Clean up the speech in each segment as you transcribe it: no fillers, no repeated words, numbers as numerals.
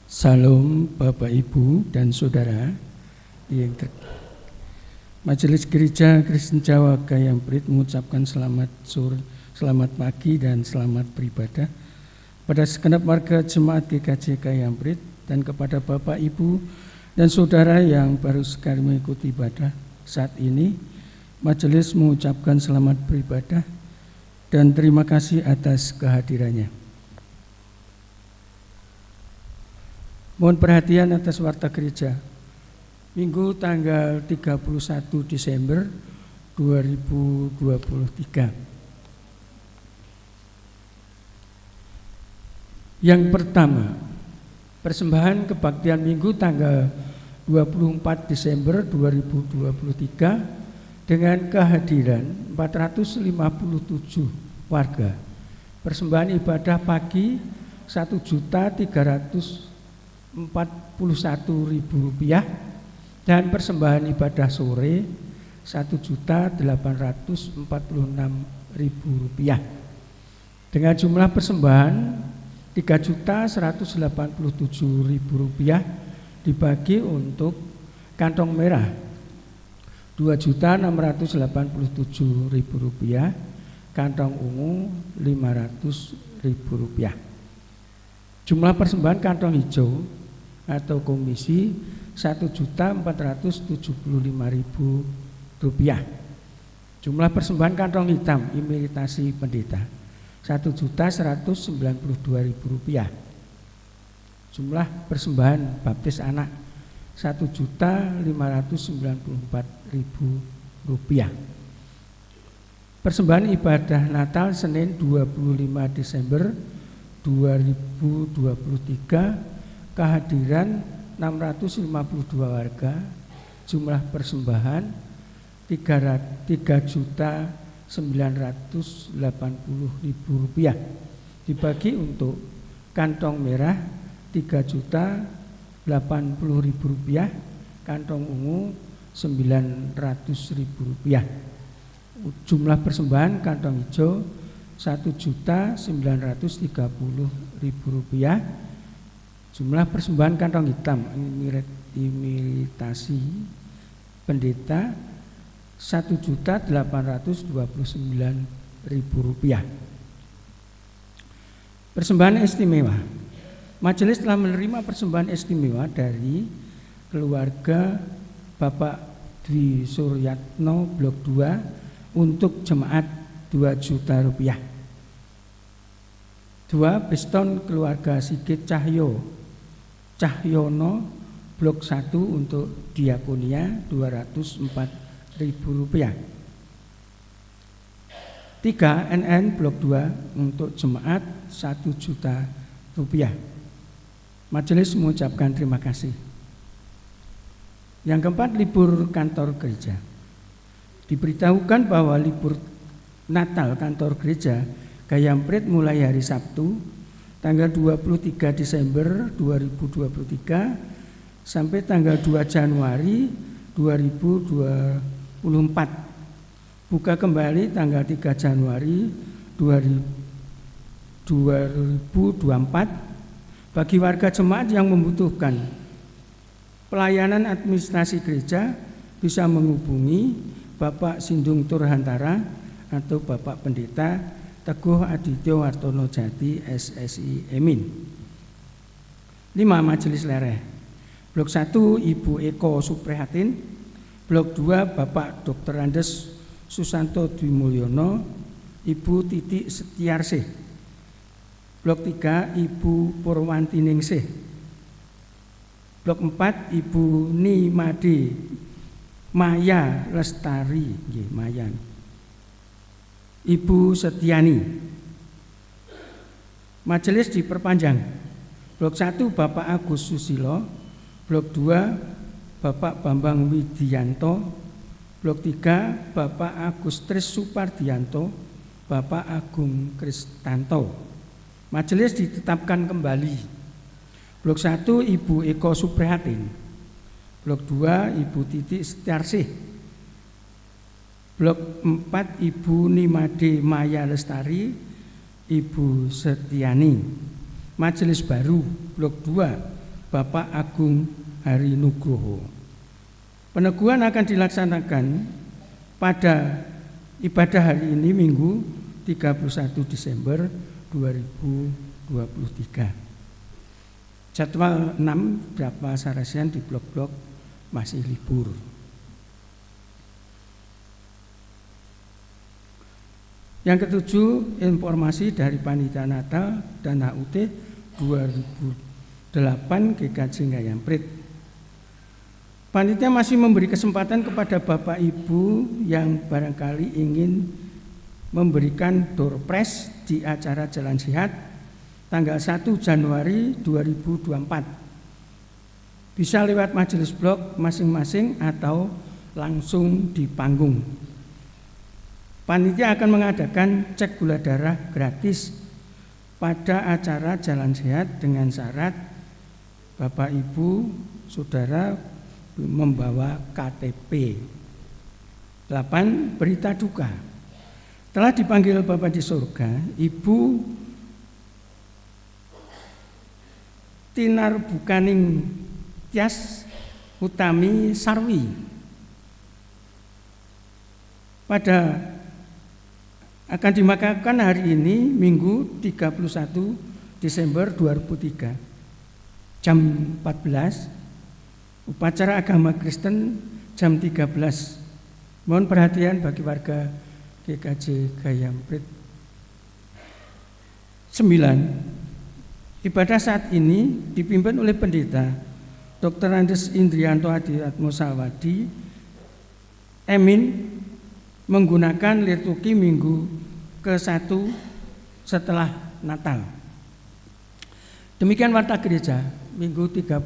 Salam Bapak Ibu dan Saudara yang Majelis Gereja Kristen Jawa Gayamprit mengucapkan selamat pagi dan selamat beribadah pada segenap warga jemaat GKJ Gayamprit dan kepada Bapak Ibu dan Saudara yang baru sekali mengikuti ibadah saat ini. Majelis mengucapkan selamat beribadah dan terima kasih atas kehadirannya. Mohon perhatian atas warta gereja. Minggu tanggal 31 Desember 2023. Yang pertama, persembahan kebaktian Minggu tanggal 24 Desember 2023 dengan kehadiran 457 warga. Persembahan ibadah pagi Rp1.341.000 dan persembahan ibadah sore Rp1.846.000 dengan jumlah persembahan Rp3.187.000 dibagi untuk kantong merah Rp2.687.000, kantong ungu Rp500.000. Jumlah persembahan kantong hijau atau komisi Rp1.475.000. Jumlah persembahan kantong hitam imitasi pendeta Rp1.192.000. Jumlah persembahan baptis anak Rp1.594.000. Persembahan ibadah Natal Senin 25 Desember 2023 kehadiran 652 warga, jumlah persembahan Rp3.980.000 dibagi untuk kantong merah Rp3.080.000, kantong ungu Rp900.000. Jumlah persembahan kantong hijau Rp1.930.000. Jumlah persembahan kantong hitam imitasi pendeta Rp1.829.000. Persembahan istimewa. Majelis telah menerima persembahan istimewa dari keluarga Bapak Dwi Suryatno Blok 2 untuk jemaat Rp2 juta. 2 Piston keluarga Sigit Cahyono Blok 1 untuk diakonia Rp204.000. 3 NN Blok 2 untuk jemaat Rp1 juta. Majelis mengucapkan terima kasih. Yang keempat, libur kantor gereja. Diberitahukan bahwa libur Natal kantor gereja Gayamprit mulai hari Sabtu tanggal 23 Desember 2023 sampai tanggal 2 Januari 2024. Buka kembali tanggal 3 Januari 2024 bagi warga jemaat yang membutuhkan pelayanan administrasi gereja bisa menghubungi Bapak Sindung Turhantara atau Bapak Pendeta Teguh Adityo Wartono Jati SSI Emin. 5 Majelis Lereh. Blok 1 Ibu Eko Suprihatin. Blok 2 Bapak Dr. Andes Susanto Dwi Mulyono, Ibu Titik Setiarsih. Blok 3 Ibu Purwanti Ningsih. Blok 4 Ibu Nimade Maya Lestari, Maya. Ibu Setiani. Majelis diperpanjang. Blok 1 Bapak Agus Susilo, Blok 2 Bapak Bambang Widianto, Blok 3 Bapak Agus Tris Supardianto, Bapak Agung Kristanto. Majelis ditetapkan kembali. Blok 1 Ibu Eko Suprihatin, Blok 2 Ibu Titik Setiarsih, Blok 4 Ibu Nimade Maya Lestari, Ibu Setiani. Majelis baru Blok 2 Bapak Agung Hari Nugroho. Peneguhan akan dilaksanakan pada ibadah hari ini Minggu 31 Desember 2023. Jadwal 6 berapa Sarasian di blok-blok masih libur. Yang ketujuh, informasi dari Panitia Natal dan HUT 2008 GKJ Gayamprit. Panitia masih memberi kesempatan kepada Bapak Ibu yang barangkali ingin memberikan door prize di acara Jalan Sehat tanggal 1 Januari 2024. Bisa lewat majelis blok masing-masing atau langsung di panggung. Panitia akan mengadakan cek gula darah gratis pada acara Jalan Sehat dengan syarat Bapak Ibu Saudara membawa KTP. 8. Berita duka. Telah dipanggil Bapa di surga, Ibu Tinar Bukaning Tias Utami Sarwi akan dimakamkan hari ini Minggu 31 Desember 2003 jam 14, upacara agama Kristen jam 13. Mohon perhatian bagi warga GKJ Gayamprit. 9. Ibadah saat ini dipimpin oleh Pendeta Dr. Andes Indrianto Adiatmo Sawadi, Emin, menggunakan liturgi Minggu ke-1 setelah Natal. Demikian Warta Gereja Minggu 31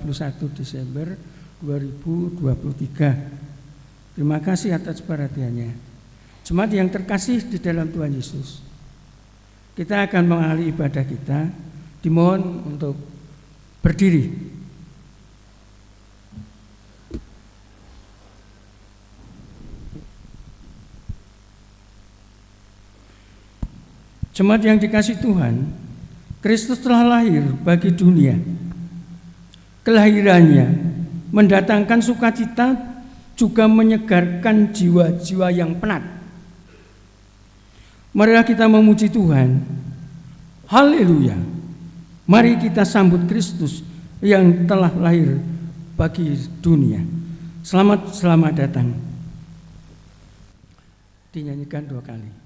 Desember 2023. Terima kasih atas perhatiannya. Jemaat yang terkasih di dalam Tuhan Yesus, kita akan mengakhiri ibadah kita. Dimohon untuk berdiri. Jemaat yang dikasihi Tuhan, Kristus telah lahir bagi dunia. Kelahirannya mendatangkan sukacita, juga menyegarkan jiwa-jiwa yang penat. Marilah kita memuji Tuhan. Haleluya. Mari kita sambut Kristus yang telah lahir bagi dunia. Selamat datang. Dinyanyikan 2 kali.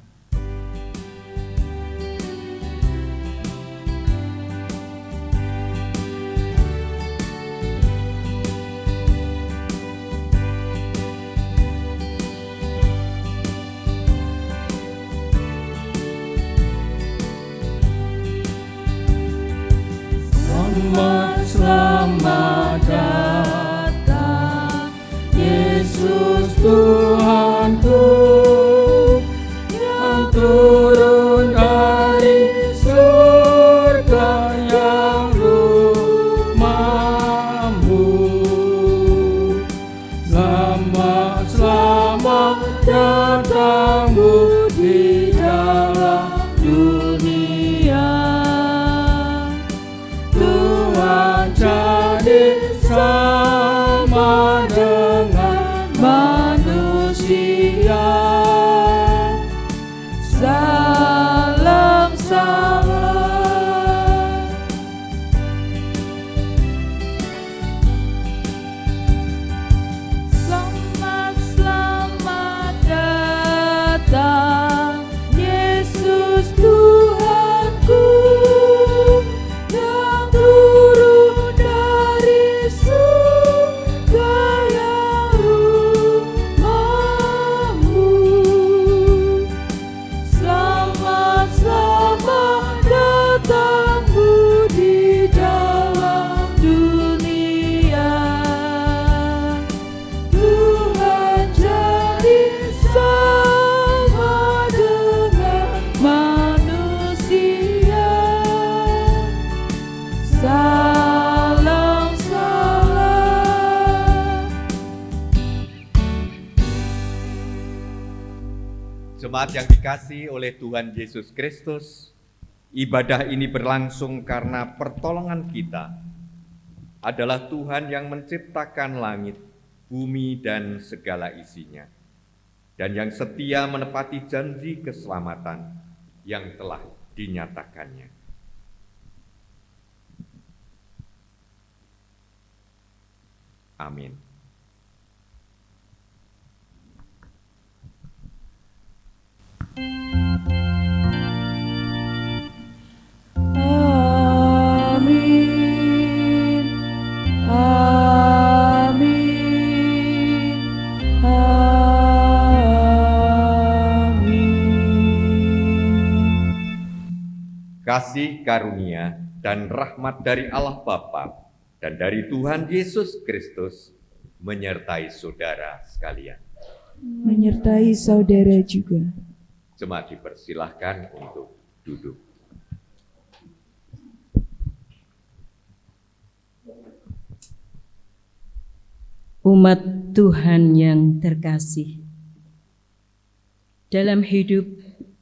Selamat datang Yesus Tuhanku yang turun dari surga yang rumahmu. Selamat datangmu di dalam dunia. Jadi sama dengan manusia. Salam salam. Selamat datang Yesus Tuhanku yang turun dari surga yang rumahmu. Selamat datangmu di dalam dunia. Tuhan jadi sama dengan manusia. Salam salam. Jemaat yang dikasihi oleh Tuhan Yesus Kristus, ibadah ini berlangsung karena pertolongan kita adalah Tuhan yang menciptakan langit, bumi, dan segala isinya, dan yang setia menepati janji keselamatan yang telah dinyatakannya. Amin. Amin. Amin. Amin. Kasih karunia dan rahmat dari Allah Bapa dan dari Tuhan Yesus Kristus menyertai saudara sekalian. Menyertai saudara juga. Jemaat dipersilahkan untuk duduk. Umat Tuhan yang terkasih, dalam hidup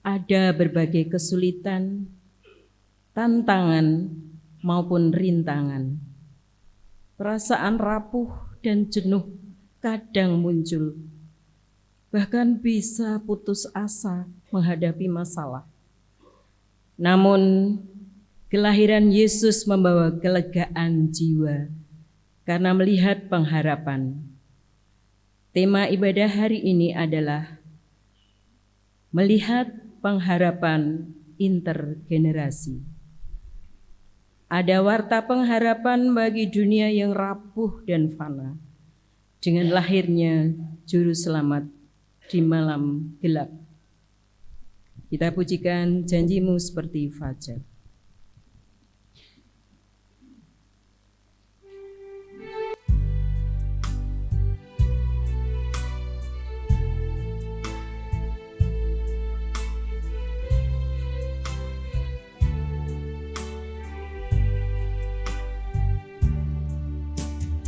ada berbagai kesulitan, tantangan maupun rintangan. Perasaan rapuh dan jenuh kadang muncul, bahkan bisa putus asa menghadapi masalah. Namun, kelahiran Yesus membawa kelegaan jiwa karena melihat pengharapan. Tema ibadah hari ini adalah melihat pengharapan intergenerasi. Ada warta pengharapan bagi dunia yang rapuh dan fana dengan lahirnya Juru Selamat di malam gelap. Kita pujikan janjimu seperti fajar.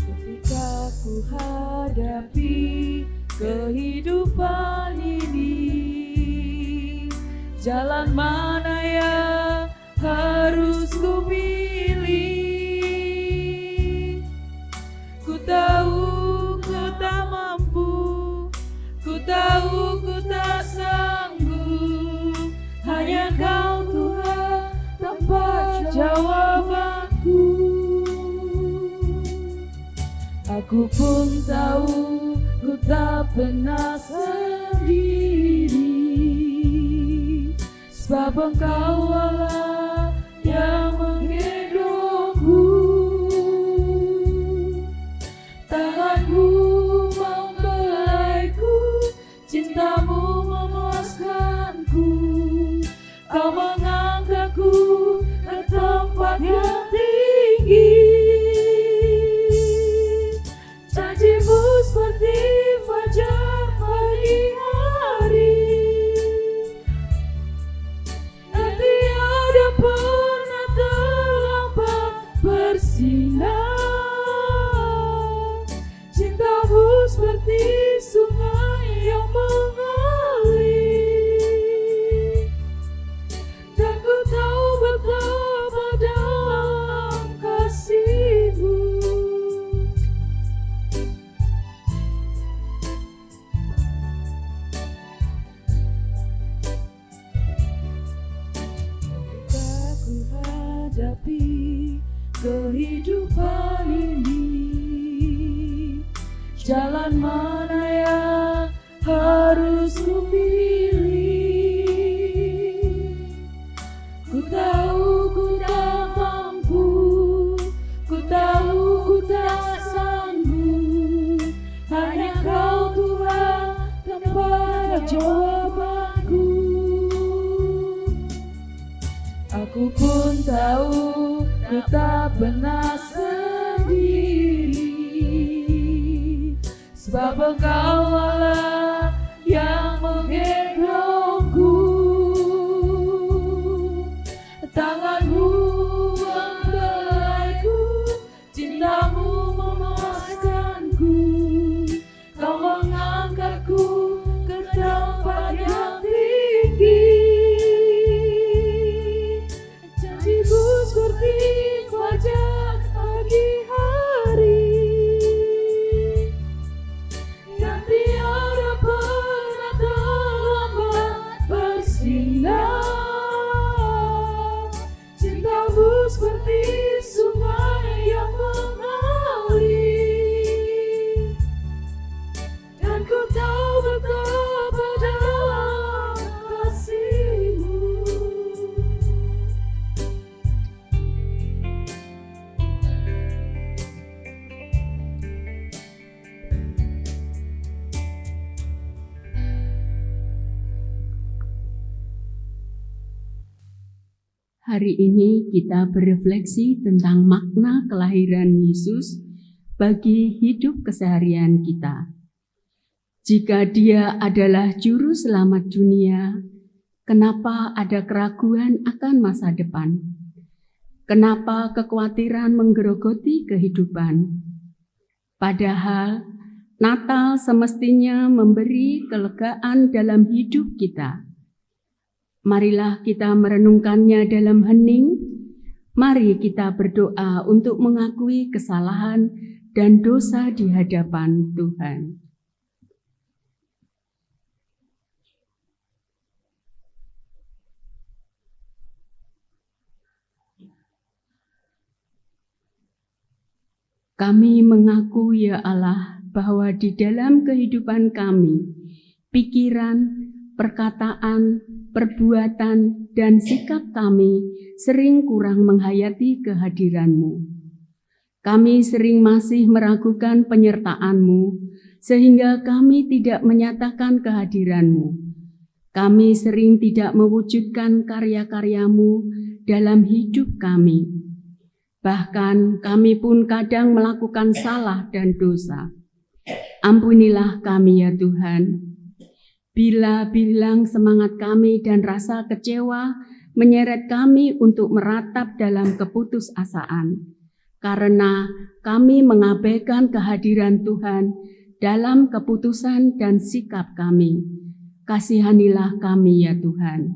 Ketika ku hadapi kehidupan ini, jalan mana yang harus ku pilih? Ku tahu ku tak mampu, ku tahu ku tak sanggup. Hanya Kau Tuhan tempat jawabanku. Aku pun tahu ku tak pernah sendiri, sebab Engkau Allah yang menggendongku. Tanganmu membelaiku, cintamu memuaskanku. Kau mengangkatku ke tempat yang tinggi. Janjimu seperti fajar pagi hari, dan tiada pernah terlambat bersinar. Cintamu seperti sungai yang mengalir, dan ku tahu betapa dalam kasih-Mu. Hadapi kehidupan ini, jalan mana yang harus ku pilih? Ku tahu ku tak mampu, ku tahu ku tak sanggup. Hanya Kau Tuhan tempat jawabanku. Aku pun tahu ku tak pernah sendiri, sebab Engkau Allah yang menggendongku. Tanganmu membelaiku, cintamu memuaskanku. Kau mengangkatku ke tempat yang tinggi. Janjimu seperti fajar pagi hari. Hari ini kita berefleksi tentang makna kelahiran Yesus bagi hidup keseharian kita. Jika Dia adalah juru selamat dunia, kenapa ada keraguan akan masa depan? Kenapa kekhawatiran menggerogoti kehidupan? Padahal Natal semestinya memberi kelegaan dalam hidup kita. Marilah kita merenungkannya dalam hening. Mari kita berdoa untuk mengakui kesalahan dan dosa di hadapan Tuhan. Kami mengaku, ya Allah, bahwa di dalam kehidupan kami, pikiran, perkataan, perbuatan, dan sikap kami sering kurang menghayati kehadiran-Mu. Kami sering masih meragukan penyertaan-Mu, sehingga kami tidak menyatakan kehadiran-Mu. Kami sering tidak mewujudkan karya-karya-Mu dalam hidup kami. Bahkan kami pun kadang melakukan salah dan dosa. Ampunilah kami, ya Tuhan. Bila bilang semangat kami dan rasa kecewa menyeret kami untuk meratap dalam keputusasaan, karena kami mengabaikan kehadiran Tuhan dalam keputusan dan sikap kami. Kasihanilah kami, ya Tuhan.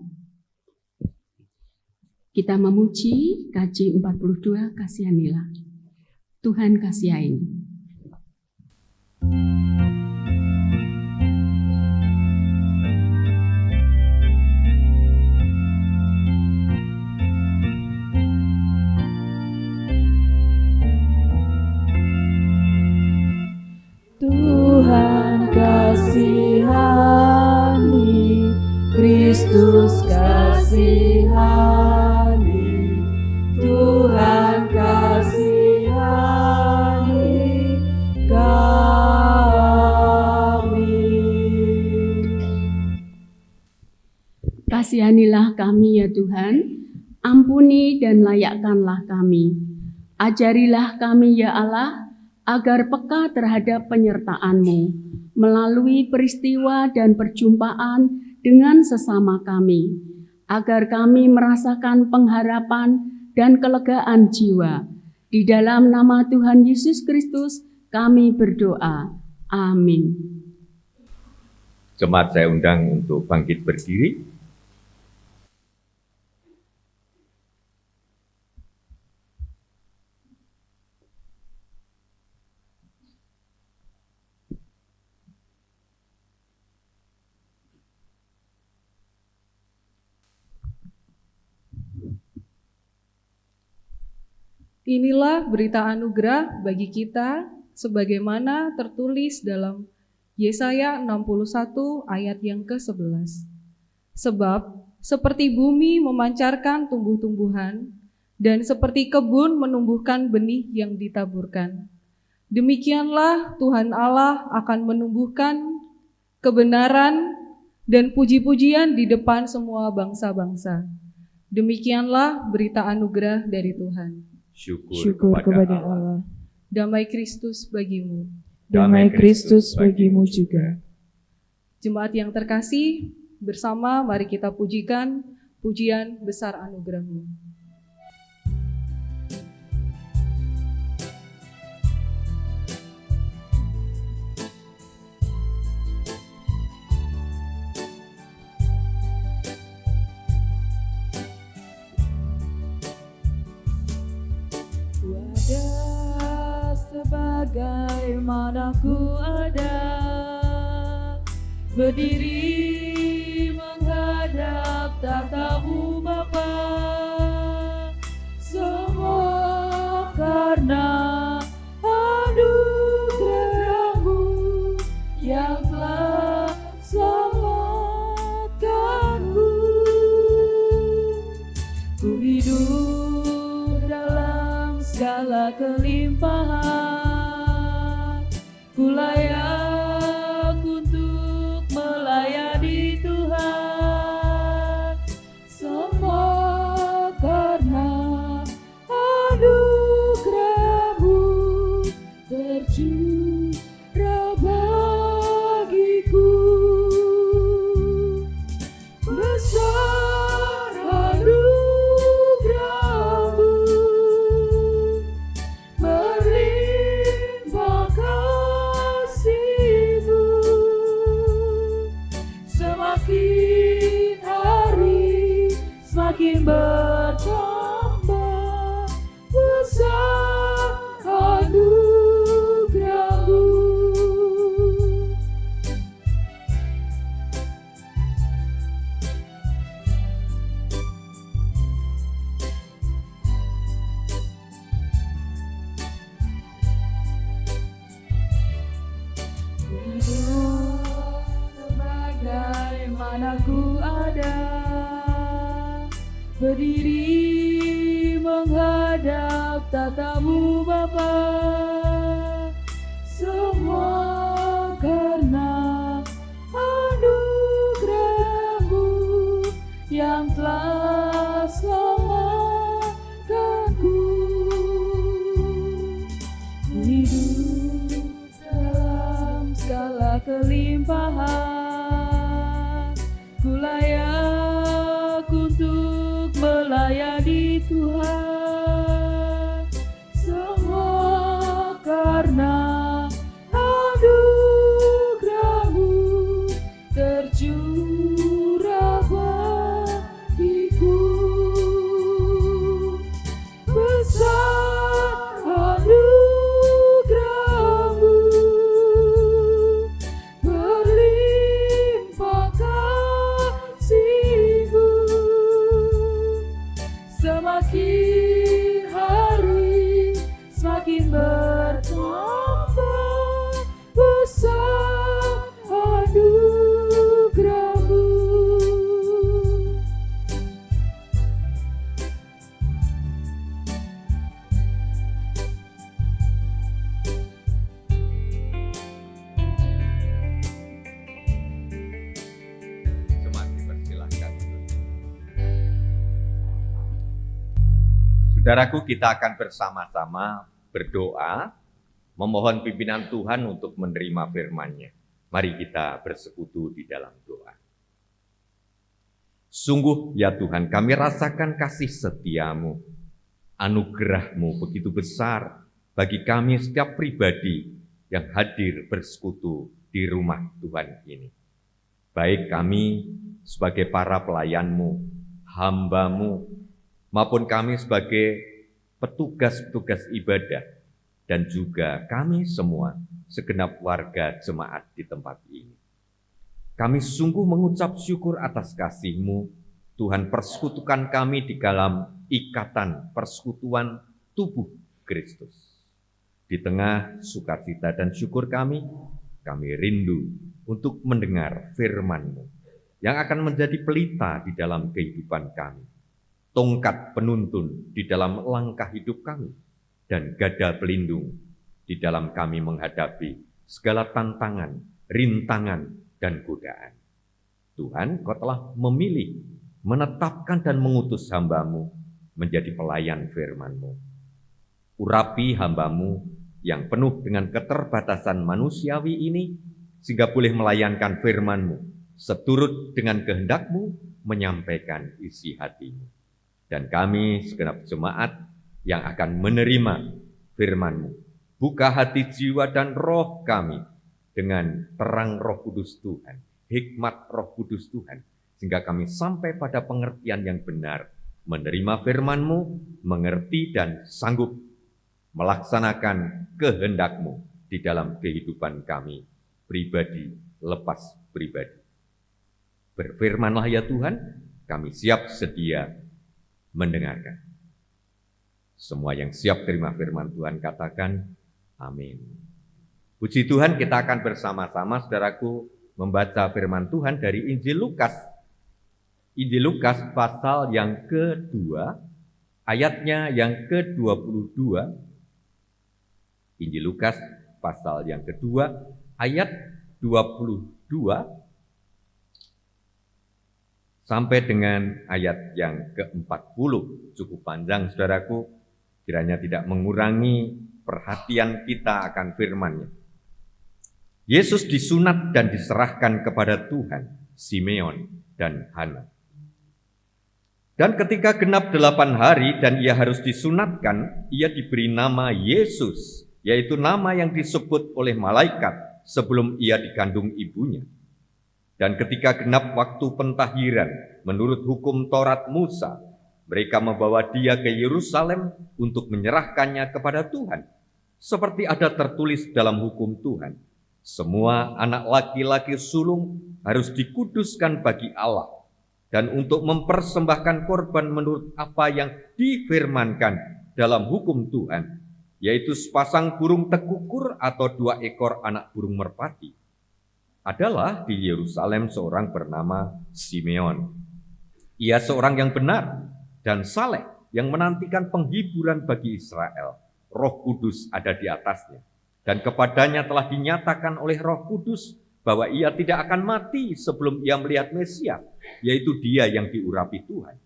Kita memuji KJ 42, kasihanilah. Tuhan kasihain. Tuhan kasihani, Kristus kasihani, Tuhan kasihani kami. Kasihanilah kami, ya Tuhan. Ampuni dan layakkanlah kami. Ajarilah kami, ya Allah, agar peka terhadap penyertaan-Mu melalui peristiwa dan perjumpaan dengan sesama kami, agar kami merasakan pengharapan dan kelegaan jiwa. Di dalam nama Tuhan Yesus Kristus kami berdoa. Amin. Jemaat saya undang untuk bangkit berdiri. Inilah berita anugerah bagi kita sebagaimana tertulis dalam Yesaya 61 ayat yang ke-11. Sebab seperti bumi memancarkan tumbuh-tumbuhan dan seperti kebun menumbuhkan benih yang ditaburkan, demikianlah Tuhan Allah akan menumbuhkan kebenaran dan puji-pujian di depan semua bangsa-bangsa. Demikianlah berita anugerah dari Tuhan. Syukur kepada Allah. Damai Kristus bagimu. Damai Kristus bagimu juga. Jemaat yang terkasih, bersama mari kita pujikan pujian besar anugerah-Mu. Sebagaimana ku ada, berdiri menghadap tatamu Bapa, semua karena anugerah-Mu yang telah selamatkanku. Ku hidup dalam segala kelimpahan, ku layak untuk melayani Tuhan. Semua semakin bertambah besar anugerah-Mu. Sebagaimana ku ada, berdiri menghadap tatamu Bapa, semua karena anugerah-Mu yang telah selamatkanku. Ku hidup dalam segala kelimpahan, ku layak untuk melayani Tuhan, semua karena anugerah-Mu tercurah bagiku. Besar anugerah-Mu, berlimpah kasih-Mu, semakin hari semakin bertambah besar anugerah-Mu. Jemaat dipersilahkan. Saudaraku, kita akan bersama-sama berdoa, memohon pimpinan Tuhan untuk menerima firman-Nya. Mari kita bersekutu di dalam doa. Sungguh ya Tuhan, kami rasakan kasih setia-Mu, anugerah-Mu begitu besar bagi kami setiap pribadi yang hadir bersekutu di rumah Tuhan ini. Baik kami sebagai para pelayan-Mu, hamba-Mu, maupun kami sebagai petugas-petugas ibadah, dan juga kami semua segenap warga jemaat di tempat ini. Kami sungguh mengucap syukur atas kasih-Mu, Tuhan, persekutukan kami di dalam ikatan persekutuan tubuh Kristus. Di tengah sukacita dan syukur kami rindu untuk mendengar firman-Mu yang akan menjadi pelita di dalam kehidupan kami, tongkat penuntun di dalam langkah hidup kami, dan gada pelindung di dalam kami menghadapi segala tantangan, rintangan, dan godaan. Tuhan, Kau telah memilih, menetapkan dan mengutus hamba-Mu menjadi pelayan firman-Mu. Urapi hamba-Mu yang penuh dengan keterbatasan manusiawi ini, sehingga boleh melayankan firman-Mu, seturut dengan kehendak-Mu menyampaikan isi hati-Mu. Dan kami segenap jemaat yang akan menerima firman-Mu, buka hati, jiwa, dan roh kami dengan terang Roh Kudus Tuhan, hikmat Roh Kudus Tuhan, sehingga kami sampai pada pengertian yang benar, menerima firman-Mu, mengerti dan sanggup melaksanakan kehendak-Mu di dalam kehidupan kami, pribadi lepas pribadi. Berfirmanlah ya Tuhan, kami siap sedia mendengarkan. Semua yang siap terima firman Tuhan katakan, amin. Puji Tuhan, kita akan bersama-sama, saudaraku, membaca firman Tuhan dari Injil Lukas. Injil Lukas pasal yang kedua, ayatnya yang ke-22. Injil Lukas pasal yang kedua, ayat 22 sampai dengan ayat yang ke-40. Cukup panjang, saudaraku. Kiranya tidak mengurangi perhatian kita akan firman-Nya. Yesus disunat dan diserahkan kepada Tuhan, Simeon dan Hana. Dan ketika genap 8 hari dan ia harus disunatkan, ia diberi nama Yesus, yaitu nama yang disebut oleh malaikat sebelum ia dikandung ibunya. Dan ketika genap waktu pentahiran menurut hukum Taurat Musa, mereka membawa dia ke Yerusalem untuk menyerahkannya kepada Tuhan. Seperti ada tertulis dalam hukum Tuhan, semua anak laki-laki sulung harus dikuduskan bagi Allah dan untuk mempersembahkan korban menurut apa yang difirmankan dalam hukum Tuhan, yaitu sepasang burung tekukur atau 2 ekor anak burung merpati. Adalah di Yerusalem seorang bernama Simeon. Ia seorang yang benar dan saleh yang menantikan penghiburan bagi Israel. Roh Kudus ada di atasnya. Dan kepadanya telah dinyatakan oleh Roh Kudus bahwa ia tidak akan mati sebelum ia melihat Mesias, yaitu dia yang diurapi Tuhan.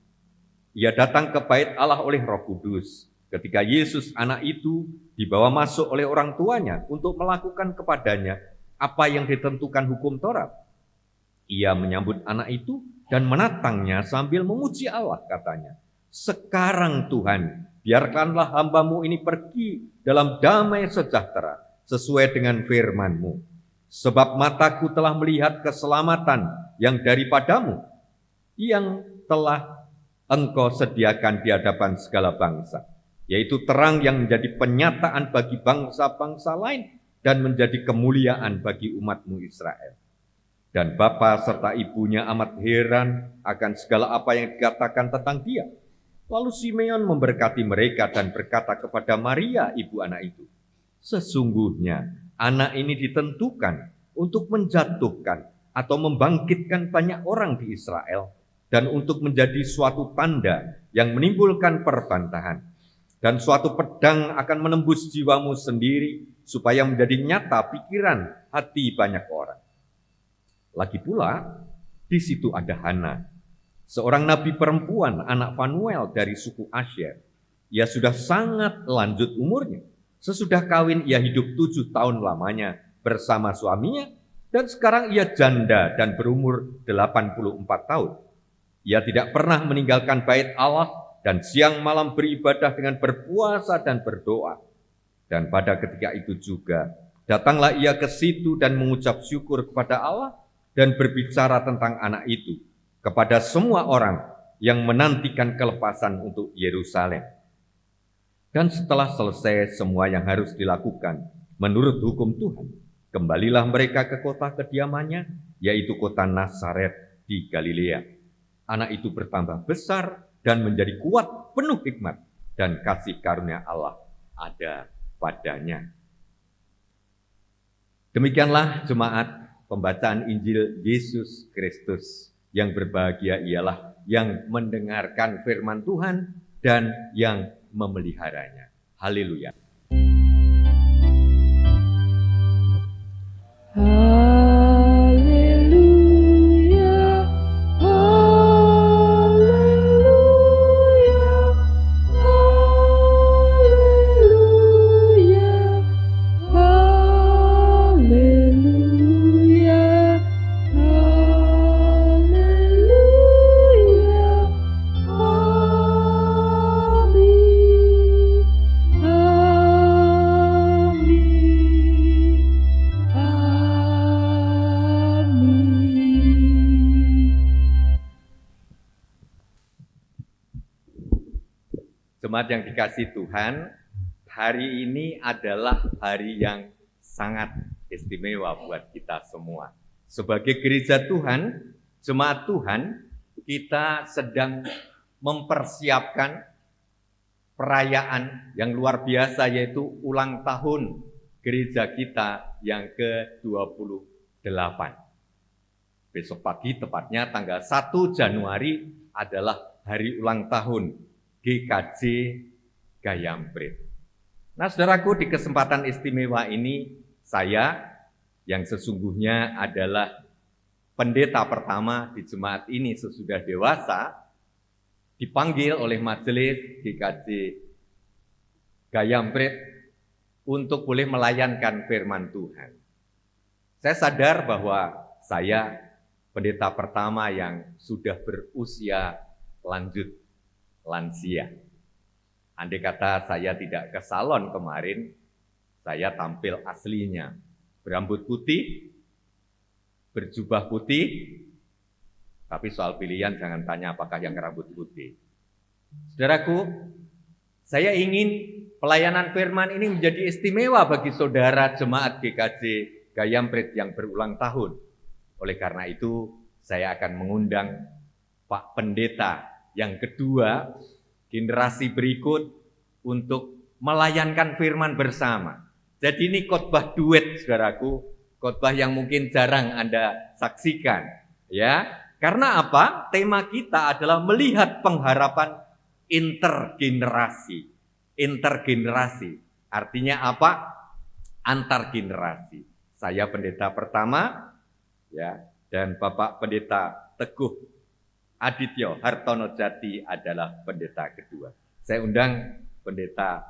Ia datang ke bait Allah oleh Roh Kudus. Ketika Yesus anak itu dibawa masuk oleh orang tuanya untuk melakukan kepadanya apa yang ditentukan hukum Taurat. Ia menyambut anak itu dan menatangnya sambil memuji Allah, katanya, "Sekarang Tuhan, biarkanlah hamba-Mu ini pergi dalam damai sejahtera sesuai dengan firman-Mu. Sebab mataku telah melihat keselamatan yang daripadamu, yang telah Engkau sediakan di hadapan segala bangsa, yaitu terang yang menjadi penyataan bagi bangsa-bangsa lain dan menjadi kemuliaan bagi umat-Mu Israel." Dan bapa serta ibunya amat heran akan segala apa yang dikatakan tentang dia. Lalu Simeon memberkati mereka dan berkata kepada Maria, ibu anak itu, "Sesungguhnya anak ini ditentukan untuk menjatuhkan atau membangkitkan banyak orang di Israel dan untuk menjadi suatu tanda yang menimbulkan perbantahan. Dan suatu pedang akan menembus jiwamu sendiri supaya menjadi nyata pikiran hati banyak orang." Lagi pula, di situ ada Hana, seorang nabi perempuan, anak Fanuel dari suku Asyer. Ia sudah sangat lanjut umurnya. Sesudah kawin ia hidup 7 tahun lamanya bersama suaminya, dan sekarang ia janda dan berumur 84 tahun. Ia tidak pernah meninggalkan bait Allah dan siang malam beribadah dengan berpuasa dan berdoa. Dan pada ketika itu juga, datanglah ia ke situ dan mengucap syukur kepada Allah dan berbicara tentang anak itu kepada semua orang yang menantikan kelepasan untuk Yerusalem. Dan setelah selesai semua yang harus dilakukan menurut hukum Tuhan, kembalilah mereka ke kota kediamannya, yaitu kota Nazaret di Galilea. Anak itu bertambah besar dan menjadi kuat, penuh hikmat, dan kasih karunia Allah ada padanya. Demikianlah jemaat pembacaan Injil Yesus Kristus. Yang berbahagia ialah yang mendengarkan firman Tuhan dan yang memeliharanya. Haleluya. Haleluya, haleluya, haleluya, haleluya, haleluya, amin, Jemaat yang dikasihi Tuhan, hari ini adalah hari yang sangat istimewa buat kita semua. Sebagai gereja Tuhan, jemaat Tuhan, kita sedang mempersiapkan perayaan yang luar biasa, yaitu ulang tahun gereja kita yang ke-28. Besok pagi, tepatnya tanggal 1 Januari adalah hari ulang tahun GKJ Gayamprit. Nah, saudaraku, di kesempatan istimewa ini, saya yang sesungguhnya adalah pendeta pertama di jemaat ini sesudah dewasa, dipanggil oleh majelis GKJ Gayamprit untuk boleh melayankan firman Tuhan. Saya sadar bahwa saya pendeta pertama yang sudah berusia lansia. Andai kata saya tidak ke salon kemarin, saya tampil aslinya. Berambut putih, berjubah putih, tapi soal pilihan jangan tanya apakah yang rambut putih. Saudaraku, saya ingin pelayanan firman ini menjadi istimewa bagi saudara jemaat GKJ Gayamprit yang berulang tahun. Oleh karena itu, saya akan mengundang Pak Pendeta yang kedua, generasi berikut untuk melayankan firman bersama. Jadi ini khotbah duet, saudaraku, khotbah yang mungkin jarang Anda saksikan, ya. Karena apa? Tema kita adalah melihat pengharapan intergenerasi. Intergenerasi artinya apa? Antar generasi. Saya pendeta pertama, ya, dan Bapak Pendeta Teguh Adityo Hartono Jati adalah pendeta kedua. Saya undang pendeta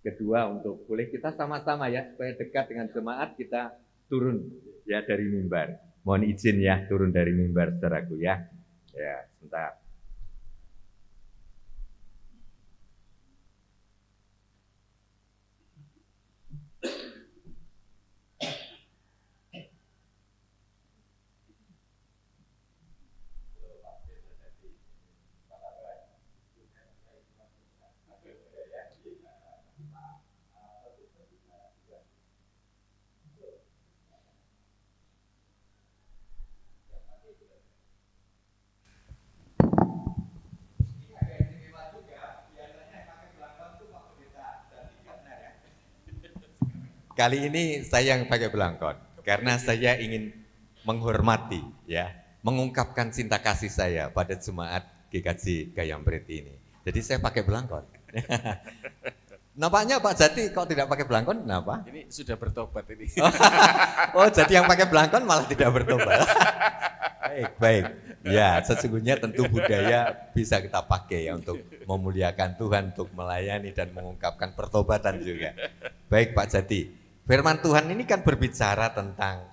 kedua untuk boleh kita sama-sama ya, supaya dekat dengan jemaat, kita turun ya dari mimbar. Mohon izin ya turun dari mimbar, saudaraku ya. Ya, sebentar. Kali ini saya yang pakai belangkon karena saya ingin menghormati ya, mengungkapkan cinta kasih saya pada jemaat GKJ Gayamprit ini. Jadi saya pakai belangkon. Nampaknya Pak Jati kok tidak pakai belangkon, kenapa? Ini sudah bertobat ini. Oh, jadi yang pakai belangkon malah tidak bertobat. Baik. Ya, sesungguhnya tentu budaya bisa kita pakai ya untuk memuliakan Tuhan, untuk melayani dan mengungkapkan pertobatan juga. Baik Pak Jati. Firman Tuhan ini kan berbicara tentang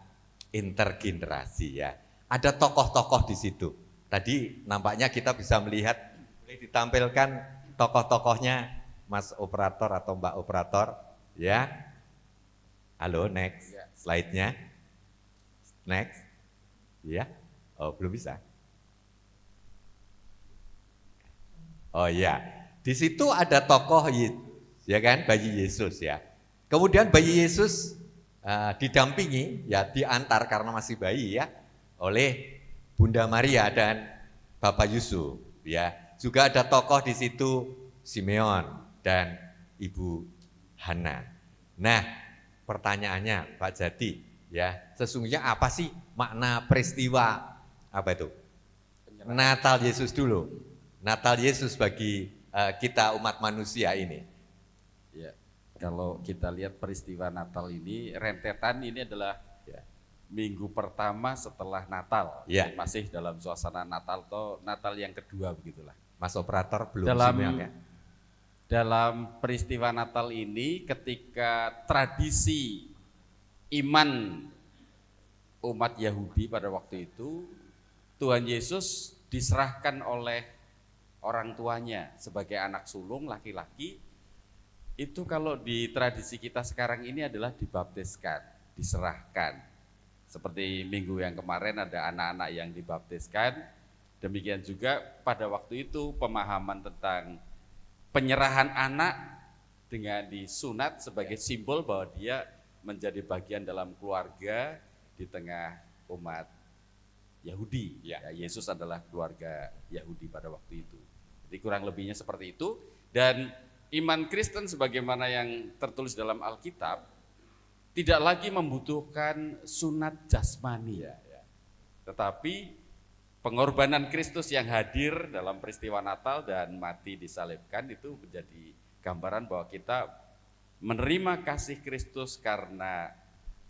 intergenerasi ya. Ada tokoh-tokoh di situ. Tadi nampaknya kita bisa melihat, boleh ditampilkan tokoh-tokohnya Mas Operator atau Mbak Operator ya. Halo, next slide-nya. Next. Ya. Oh, belum bisa. Oh iya. Di situ ada tokoh ya kan, bayi Yesus ya. Kemudian bayi Yesus didampingi, ya diantar karena masih bayi ya, oleh Bunda Maria dan Bapak Yusuf ya. Juga ada tokoh di situ Simeon dan Ibu Hana. Nah, pertanyaannya Pak Jati ya, sesungguhnya apa sih makna peristiwa apa itu? Natal Yesus dulu. Natal Yesus bagi kita umat manusia ini. Ya. Kalau kita lihat peristiwa Natal ini, rentetan ini adalah minggu pertama setelah Natal. Ya. Masih dalam suasana Natal atau Natal yang kedua begitulah. Mas Operator belum Dalam Simeon ya. Dalam peristiwa Natal ini ketika tradisi iman umat Yahudi pada waktu itu, Tuhan Yesus diserahkan oleh orang tuanya sebagai anak sulung laki-laki. Itu kalau di tradisi kita sekarang ini adalah dibaptiskan, diserahkan. Seperti minggu yang kemarin ada anak-anak yang dibaptiskan. Demikian juga pada waktu itu pemahaman tentang penyerahan anak dengan disunat sebagai simbol bahwa dia menjadi bagian dalam keluarga di tengah umat Yahudi. Ya, Yesus adalah keluarga Yahudi pada waktu itu. Jadi kurang lebihnya seperti itu. Dan iman Kristen sebagaimana yang tertulis dalam Alkitab tidak lagi membutuhkan sunat jasmani, tetapi pengorbanan Kristus yang hadir dalam peristiwa Natal dan mati disalibkan itu menjadi gambaran bahwa kita menerima kasih Kristus karena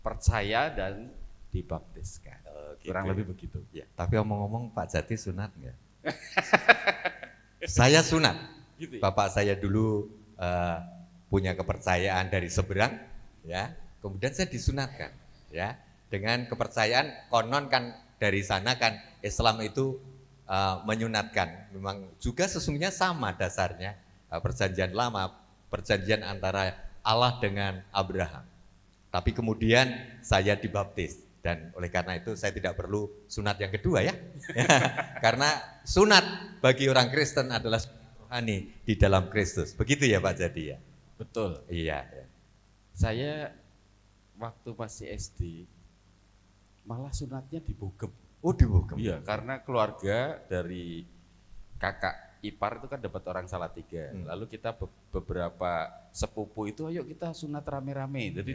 percaya dan dibaptiskan. Kurang lebih begitu. Ya, tapi omong-omong Pak Jati sunat enggak? Saya sunat. Gitu ya? Bapak saya dulu punya kepercayaan dari seberang, ya. Kemudian saya disunatkan, ya. Dengan kepercayaan konon kan dari sana kan Islam itu menyunatkan. Memang juga sesungguhnya sama dasarnya perjanjian lama, perjanjian antara Allah dengan Abraham. Tapi kemudian saya dibaptis Dan oleh karena itu saya tidak perlu sunat yang kedua ya. Karena sunat bagi orang Kristen adalah rohani di dalam Kristus. Begitu ya Pak Jadi ya? Betul. Iya. Saya waktu masih SD malah sunatnya di Bogem. Oh di Bogem? Iya, karena keluarga dari kakak ipar itu kan dapat orang Salatiga. Lalu kita beberapa sepupu itu, ayo kita sunat rame-rame. Jadi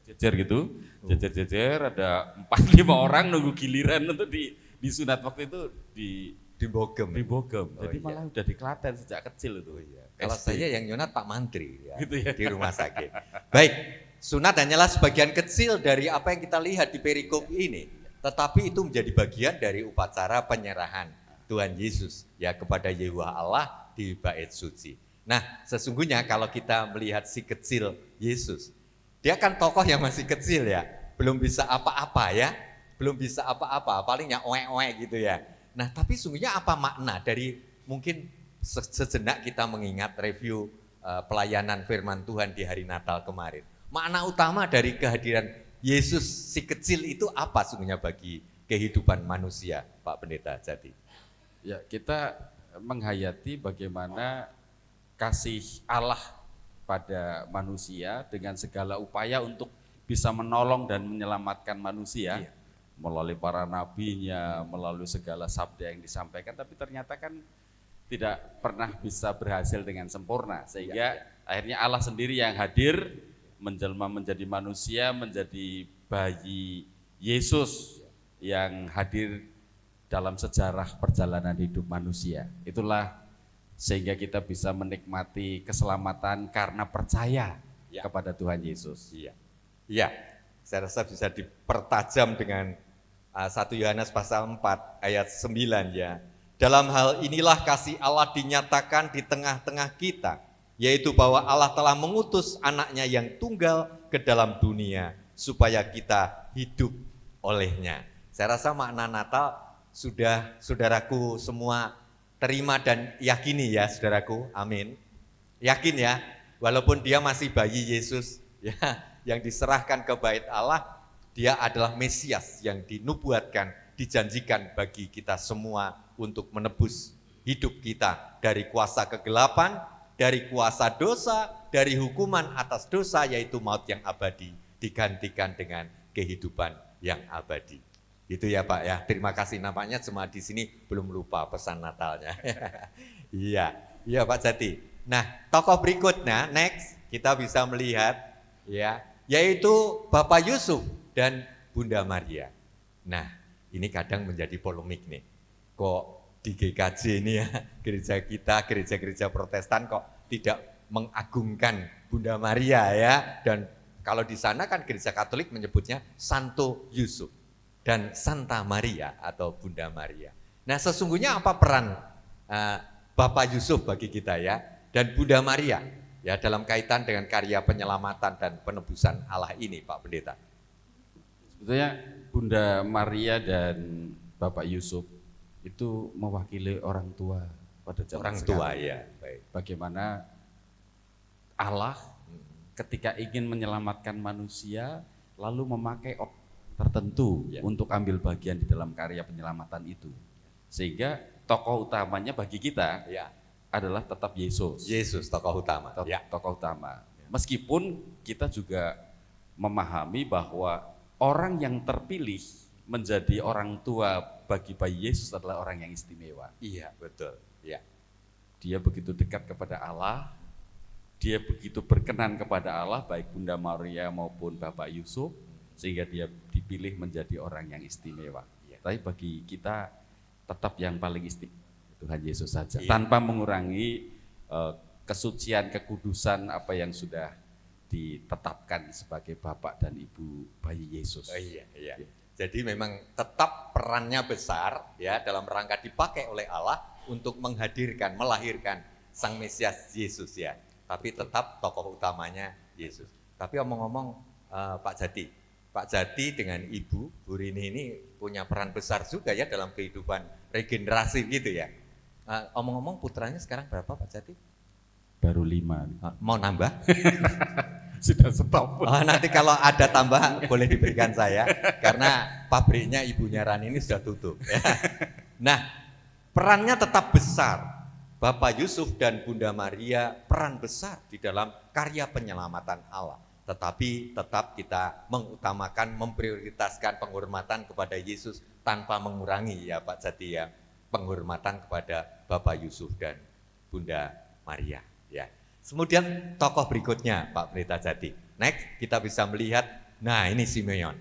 jejer gitu, jejer-jejer ada 4-5 orang nunggu giliran untuk disunat waktu itu di Bogem. Di Bogem. Oh, Jadi iya. malah udah di Klaten sejak kecil itu. Oh, iya. Kalau SD. saya yang nyunat Pak Mantri ya, Gitu ya. di rumah sakit. Baik, sunat hanyalah sebagian kecil dari apa yang kita lihat di perikop ini, tetapi itu menjadi bagian dari upacara penyerahan Tuhan Yesus ya kepada Yehuwa Allah di bait suci. Nah, sesungguhnya kalau kita melihat si kecil Yesus, dia kan tokoh yang masih kecil ya, belum bisa apa-apa ya, belum bisa apa-apa, palingnya oek-oek gitu ya. Nah, tapi sungguhnya apa makna dari mungkin sejenak kita mengingat review pelayanan firman Tuhan di hari Natal kemarin. Makna utama dari kehadiran Yesus si kecil itu apa sungguhnya bagi kehidupan manusia, Pak Pendeta Jadi? Ya, kita menghayati bagaimana kasih Allah pada manusia dengan segala upaya untuk bisa menolong dan menyelamatkan manusia. Iya. Melalui para nabinya, melalui segala sabda yang disampaikan, tapi ternyata kan tidak pernah bisa berhasil dengan sempurna, sehingga akhirnya Allah sendiri yang hadir, menjelma menjadi manusia, menjadi bayi Yesus yang hadir dalam sejarah perjalanan hidup manusia. Itulah sehingga kita bisa menikmati keselamatan karena percaya kepada Tuhan Yesus. Iya, saya rasa bisa dipertajam dengan 1 Yohanes pasal 4 ayat 9 ya. Dalam hal inilah kasih Allah dinyatakan di tengah-tengah kita, yaitu bahwa Allah telah mengutus anaknya yang tunggal ke dalam dunia, supaya kita hidup olehnya. Saya rasa makna Natal sudah saudaraku semua terima dan yakini ya saudaraku, amin. Yakin ya, walaupun dia masih bayi Yesus ya, yang diserahkan ke bait Allah, dia adalah Mesias yang dinubuatkan, dijanjikan bagi kita semua untuk menebus hidup kita dari kuasa kegelapan, dari kuasa dosa, dari hukuman atas dosa yaitu maut yang abadi, digantikan dengan kehidupan yang abadi. Itu ya Pak ya, terima kasih, nampaknya semua di sini belum lupa pesan Natalnya. Iya Pak Jati. Nah, tokoh berikutnya, next, kita bisa melihat ya, yaitu Bapak Yusuf dan Bunda Maria. Nah, ini kadang menjadi polemik nih. Kok di GKJ ini ya, gereja kita, gereja-gereja Protestan kok tidak mengagungkan Bunda Maria ya. Dan kalau di sana kan gereja Katolik menyebutnya Santo Yusuf dan Santa Maria atau Bunda Maria. Nah, sesungguhnya apa peran Bapak Yusuf bagi kita ya, dan Bunda Maria ya dalam kaitan dengan karya penyelamatan dan penebusan Allah ini, Pak Pendeta? Sebetulnya Bunda Maria dan Bapak Yusuf itu mewakili orang tua pada zaman Orang sekarang. tua ya, baik. Bagaimana Allah ketika ingin menyelamatkan manusia lalu memakai orang tertentu untuk ambil bagian di dalam karya penyelamatan itu. Sehingga tokoh utamanya bagi kita adalah tetap Yesus. Yesus tokoh utama. Tokoh utama. Meskipun kita juga memahami bahwa orang yang terpilih menjadi orang tua bagi bayi Yesus adalah orang yang istimewa. Iya, betul. Ya. Dia begitu dekat kepada Allah, dia begitu berkenan kepada Allah, baik Bunda Maria maupun Bapak Yusuf, sehingga dia dipilih menjadi orang yang istimewa. Ya. Tapi bagi kita tetap yang paling istimewa Tuhan Yesus saja, tanpa mengurangi kesucian, kekudusan apa yang sudah ditetapkan sebagai Bapak dan Ibu bayi Yesus. Iya. Jadi memang tetap perannya besar ya dalam rangka dipakai oleh Allah untuk menghadirkan, melahirkan Sang Mesias Yesus ya. Tapi tetap tokoh utamanya Yesus. Tapi omong-omong Pak Jati dengan Ibu Bu Rini ini punya peran besar juga ya dalam kehidupan regenerasi gitu ya. Omong-omong putranya sekarang berapa Pak Jati? Baru 5. Mau nambah? Sudah stop. Oh, nanti kalau ada tambahan boleh diberikan saya, karena pabriknya ibunya Rani ini sudah tutup. Ya. Nah, perannya tetap besar. Bapak Yusuf dan Bunda Maria peran besar di dalam karya penyelamatan Allah. Tetapi tetap kita mengutamakan, memprioritaskan penghormatan kepada Yesus tanpa mengurangi ya Pak Jati ya, penghormatan kepada Bapak Yusuf dan Bunda Maria. Ya. Kemudian tokoh berikutnya Pak Pendeta Jati. Next kita bisa melihat, nah ini Simeon.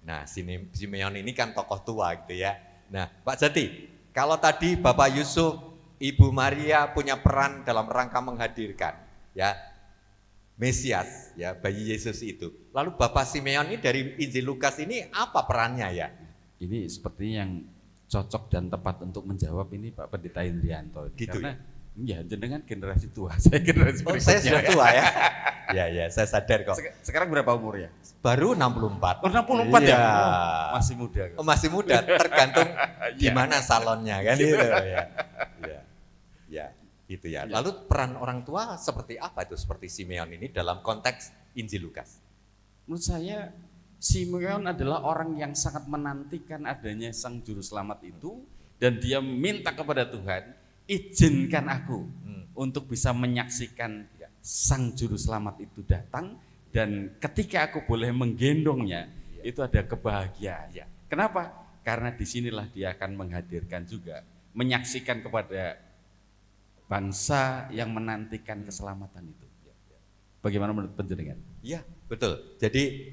Nah Simeon ini kan tokoh tua gitu ya. Nah Pak Jati, kalau tadi Bapak Yusuf, Ibu Maria punya peran dalam rangka menghadirkan ya Mesias ya, bayi Yesus itu. Lalu Bapak Simeon ini dari Injil Lukas ini apa perannya ya? Ini seperti yang cocok dan tepat untuk menjawab ini Pak Pendeta Indrianto. Gitu karena ya jenengan generasi tua, saya generasi berikutnya. Saya sudah tua ya. Ya, saya sadar kok. Sekarang berapa umurnya? Baru 64. Oh, 64 ya? Iya. Oh, masih muda. Oh, masih muda, tergantung di mana salonnya kan itu ya. Ya, gitu ya. Lalu peran orang tua seperti apa itu, seperti Simeon ini dalam konteks Injil Lukas? Menurut saya Simeon adalah orang yang sangat menantikan adanya Sang Juru Selamat itu, dan dia minta kepada Tuhan, izinkan aku untuk bisa menyaksikan Sang Juru Selamat itu datang, dan ketika aku boleh menggendongnya, itu ada kebahagiaan. Kenapa? Karena disinilah dia akan menghadirkan juga, menyaksikan kepada bangsa yang menantikan keselamatan itu. Bagaimana menurut penjenengan? Iya, betul. Jadi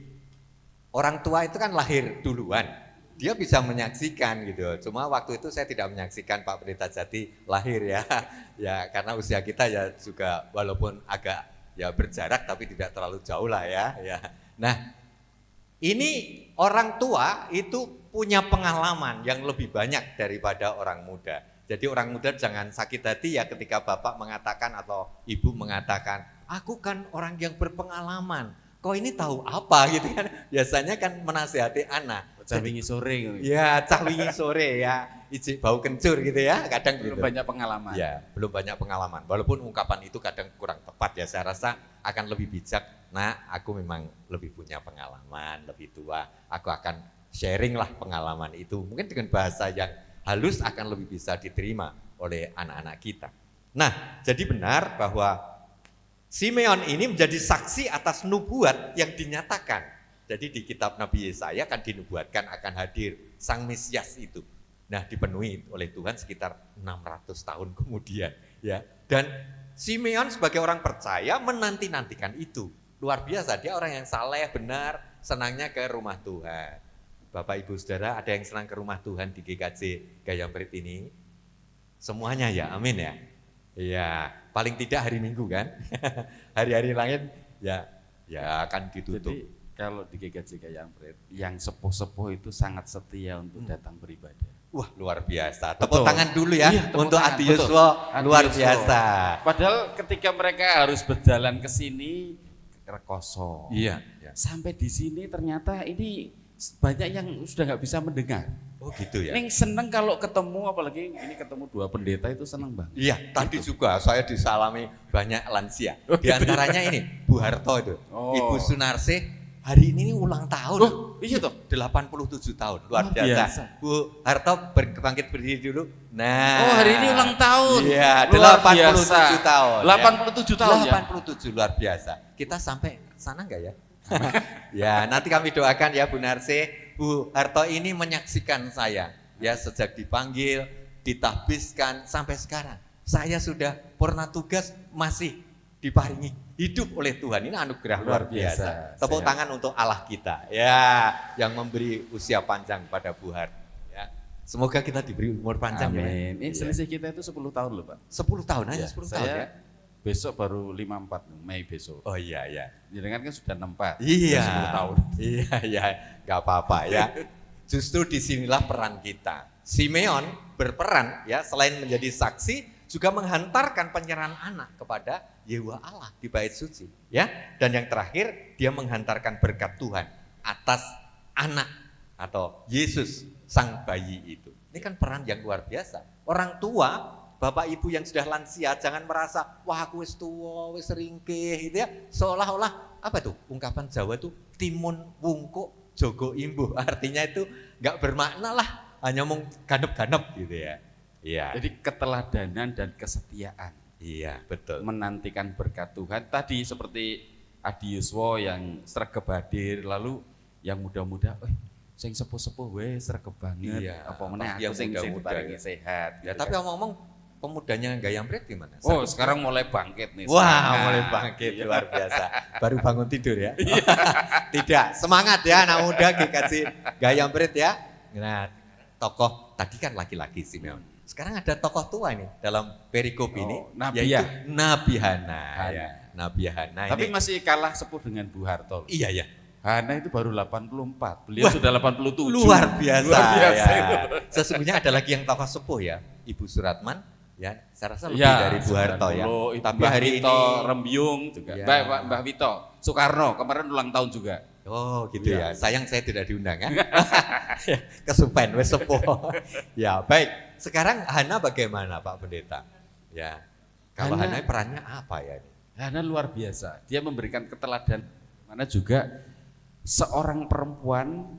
orang tua itu kan lahir duluan, dia bisa menyaksikan gitu. Cuma waktu itu saya tidak menyaksikan Pak Pendeta Jati lahir ya. Ya karena usia kita ya juga walaupun agak ya berjarak tapi tidak terlalu jauh lah ya. Nah, ini orang tua itu punya pengalaman yang lebih banyak daripada orang muda. Jadi orang muda jangan sakit hati ya ketika bapak mengatakan atau ibu mengatakan, aku kan orang yang berpengalaman, kok ini tahu apa gitu kan. Biasanya kan menasihati anak. Cah wingi sore. Ya, cah wingi sore ya, ijik bau kencur gitu ya, kadang belum gitu. banyak pengalaman. Ya, belum banyak pengalaman. Walaupun ungkapan itu kadang kurang tepat ya, saya rasa akan lebih bijak. Nah, aku memang lebih punya pengalaman, lebih tua. Aku akan sharing lah pengalaman itu. Mungkin dengan bahasa yang halus akan lebih bisa diterima oleh anak-anak kita. Nah, jadi benar bahwa Simeon ini menjadi saksi atas nubuat yang dinyatakan. Jadi di kitab Nabi Yesaya kan dinubuatkan akan hadir Sang Mesias itu. Nah, dipenuhi oleh Tuhan sekitar 600 tahun kemudian ya. Dan Simeon sebagai orang percaya menanti-nantikan itu. Luar biasa, dia orang yang saleh, benar, senangnya ke rumah Tuhan. Bapak Ibu Saudara, ada yang senang ke rumah Tuhan di GKJ Gayam Prit ini? Semuanya ya, amin ya. Ya, paling tidak hari Minggu kan. Hari-hari lain ya akan ditutup. Jadi kalau di GKJ Gayam Prit, yang sepuh-sepuh itu sangat setia untuk datang beribadah. Wah, luar biasa. Tepuk tangan dulu ya untuk tangan, Adi Yuswo, luar Yuswo. biasa. Padahal ketika mereka harus berjalan ke sini kosong. Iya. Sampai di sini ternyata ini banyak yang sudah nggak bisa mendengar. Oh gitu ya. Neng seneng kalau ketemu, apalagi ini ketemu dua pendeta itu seneng banget. Iya, tadi juga saya disalami banyak lansia. Oh, Di antaranya ini Bu Harto itu, Oh. Ibu Sunarsi hari ini ulang tahun. Oh, iya toh. 87 tahun, luar Luar biasa. biasa. Bu Harto bangkit berdiri dulu. Nah. Oh, hari ini ulang tahun. Iya, Luar 87 biasa. tahun. 87 tahun ya. 87 luar biasa. Kita sampai sana enggak ya? Ya, nanti kami doakan ya Bu Narsi. Bu Harto ini menyaksikan saya ya sejak dipanggil, ditahbiskan sampai sekarang. Saya sudah purna tugas masih diparingi hidup oleh Tuhan. Ini anugerah luar biasa. Tepuk tangan untuk Allah kita ya yang memberi usia panjang pada Bu Harto ya. Semoga kita diberi umur panjang. Amin. Ya. Ini selisih kita itu 10 tahun loh Pak. 10 tahun hanya Ya, 10 saya tahun ya. Besok baru 54 Mei besok. Oh iya. Jangan kan sudah 64. Iya. 10 tahun. Iya, nggak apa-apa ya. Justru disinilah peran kita. Simeon berperan ya, selain menjadi saksi, juga menghantarkan penyerahan anak kepada Yehuwa Allah di bait suci. Ya, dan yang terakhir dia menghantarkan berkat Tuhan atas anak atau Yesus sang bayi itu. Ini kan peran yang luar biasa. Orang tua, bapak ibu yang sudah lansia, jangan merasa, wah aku wis tua, wis ringkih gitu ya. Seolah-olah apa tuh ungkapan Jawa tuh timun wungkuk jogo imbuh, artinya itu nggak bermakna lah, hanya mau ganep-ganep gitu ya. Iya. Jadi keteladanan dan kesetiaan. Iya, betul. Menantikan berkat Tuhan. Tadi seperti Adi Yuswo yang sregep hadir, lalu yang muda-muda, sing sepuh-sepuh weh sregep banget. Iya, Apa meneh yang aku sing muda-muda diparingi ya. sehat. Ya, gitu tapi kan. ngomong-ngomong pemudanya Gayam Prit gimana? Oh, sekarang mulai bangkit nih. Wah, semangat. mulai bangkit, luar biasa. Baru bangun tidur ya? Tidak, semangat ya anak muda GKJ Gayam Prit ya. Nah, tokoh tadi kan laki-laki sih memang. Sekarang ada tokoh tua nih dalam perikop ini, Nabiah. yaitu Nabi Hana. Hana. Ya, Nabi Hana Tapi ini. masih kalah sepuh dengan Bu Harto. Iya ya. Hana itu baru 84, beliau sudah 87. Luar biasa, Luar biasa ya. itu. Sesungguhnya ada lagi yang tokoh sepuh ya, Ibu Suratman. Ya, saya rasa lebih Ya, dari Bu Harto ya. 90, Tapi Mbah hari Wito, ini Rembyung juga. Ya. Mbah Wito, Soekarno kemarin ulang tahun juga. oh gitu Iya. ya. Sayang saya tidak diundang ya. Kesupen wes sepuh. Ya, baik. Sekarang Hana bagaimana Pak Pendeta? Ya. Kalau Hana- Hana perannya apa ya? Hana luar biasa. Dia memberikan keteladanan, mana juga seorang perempuan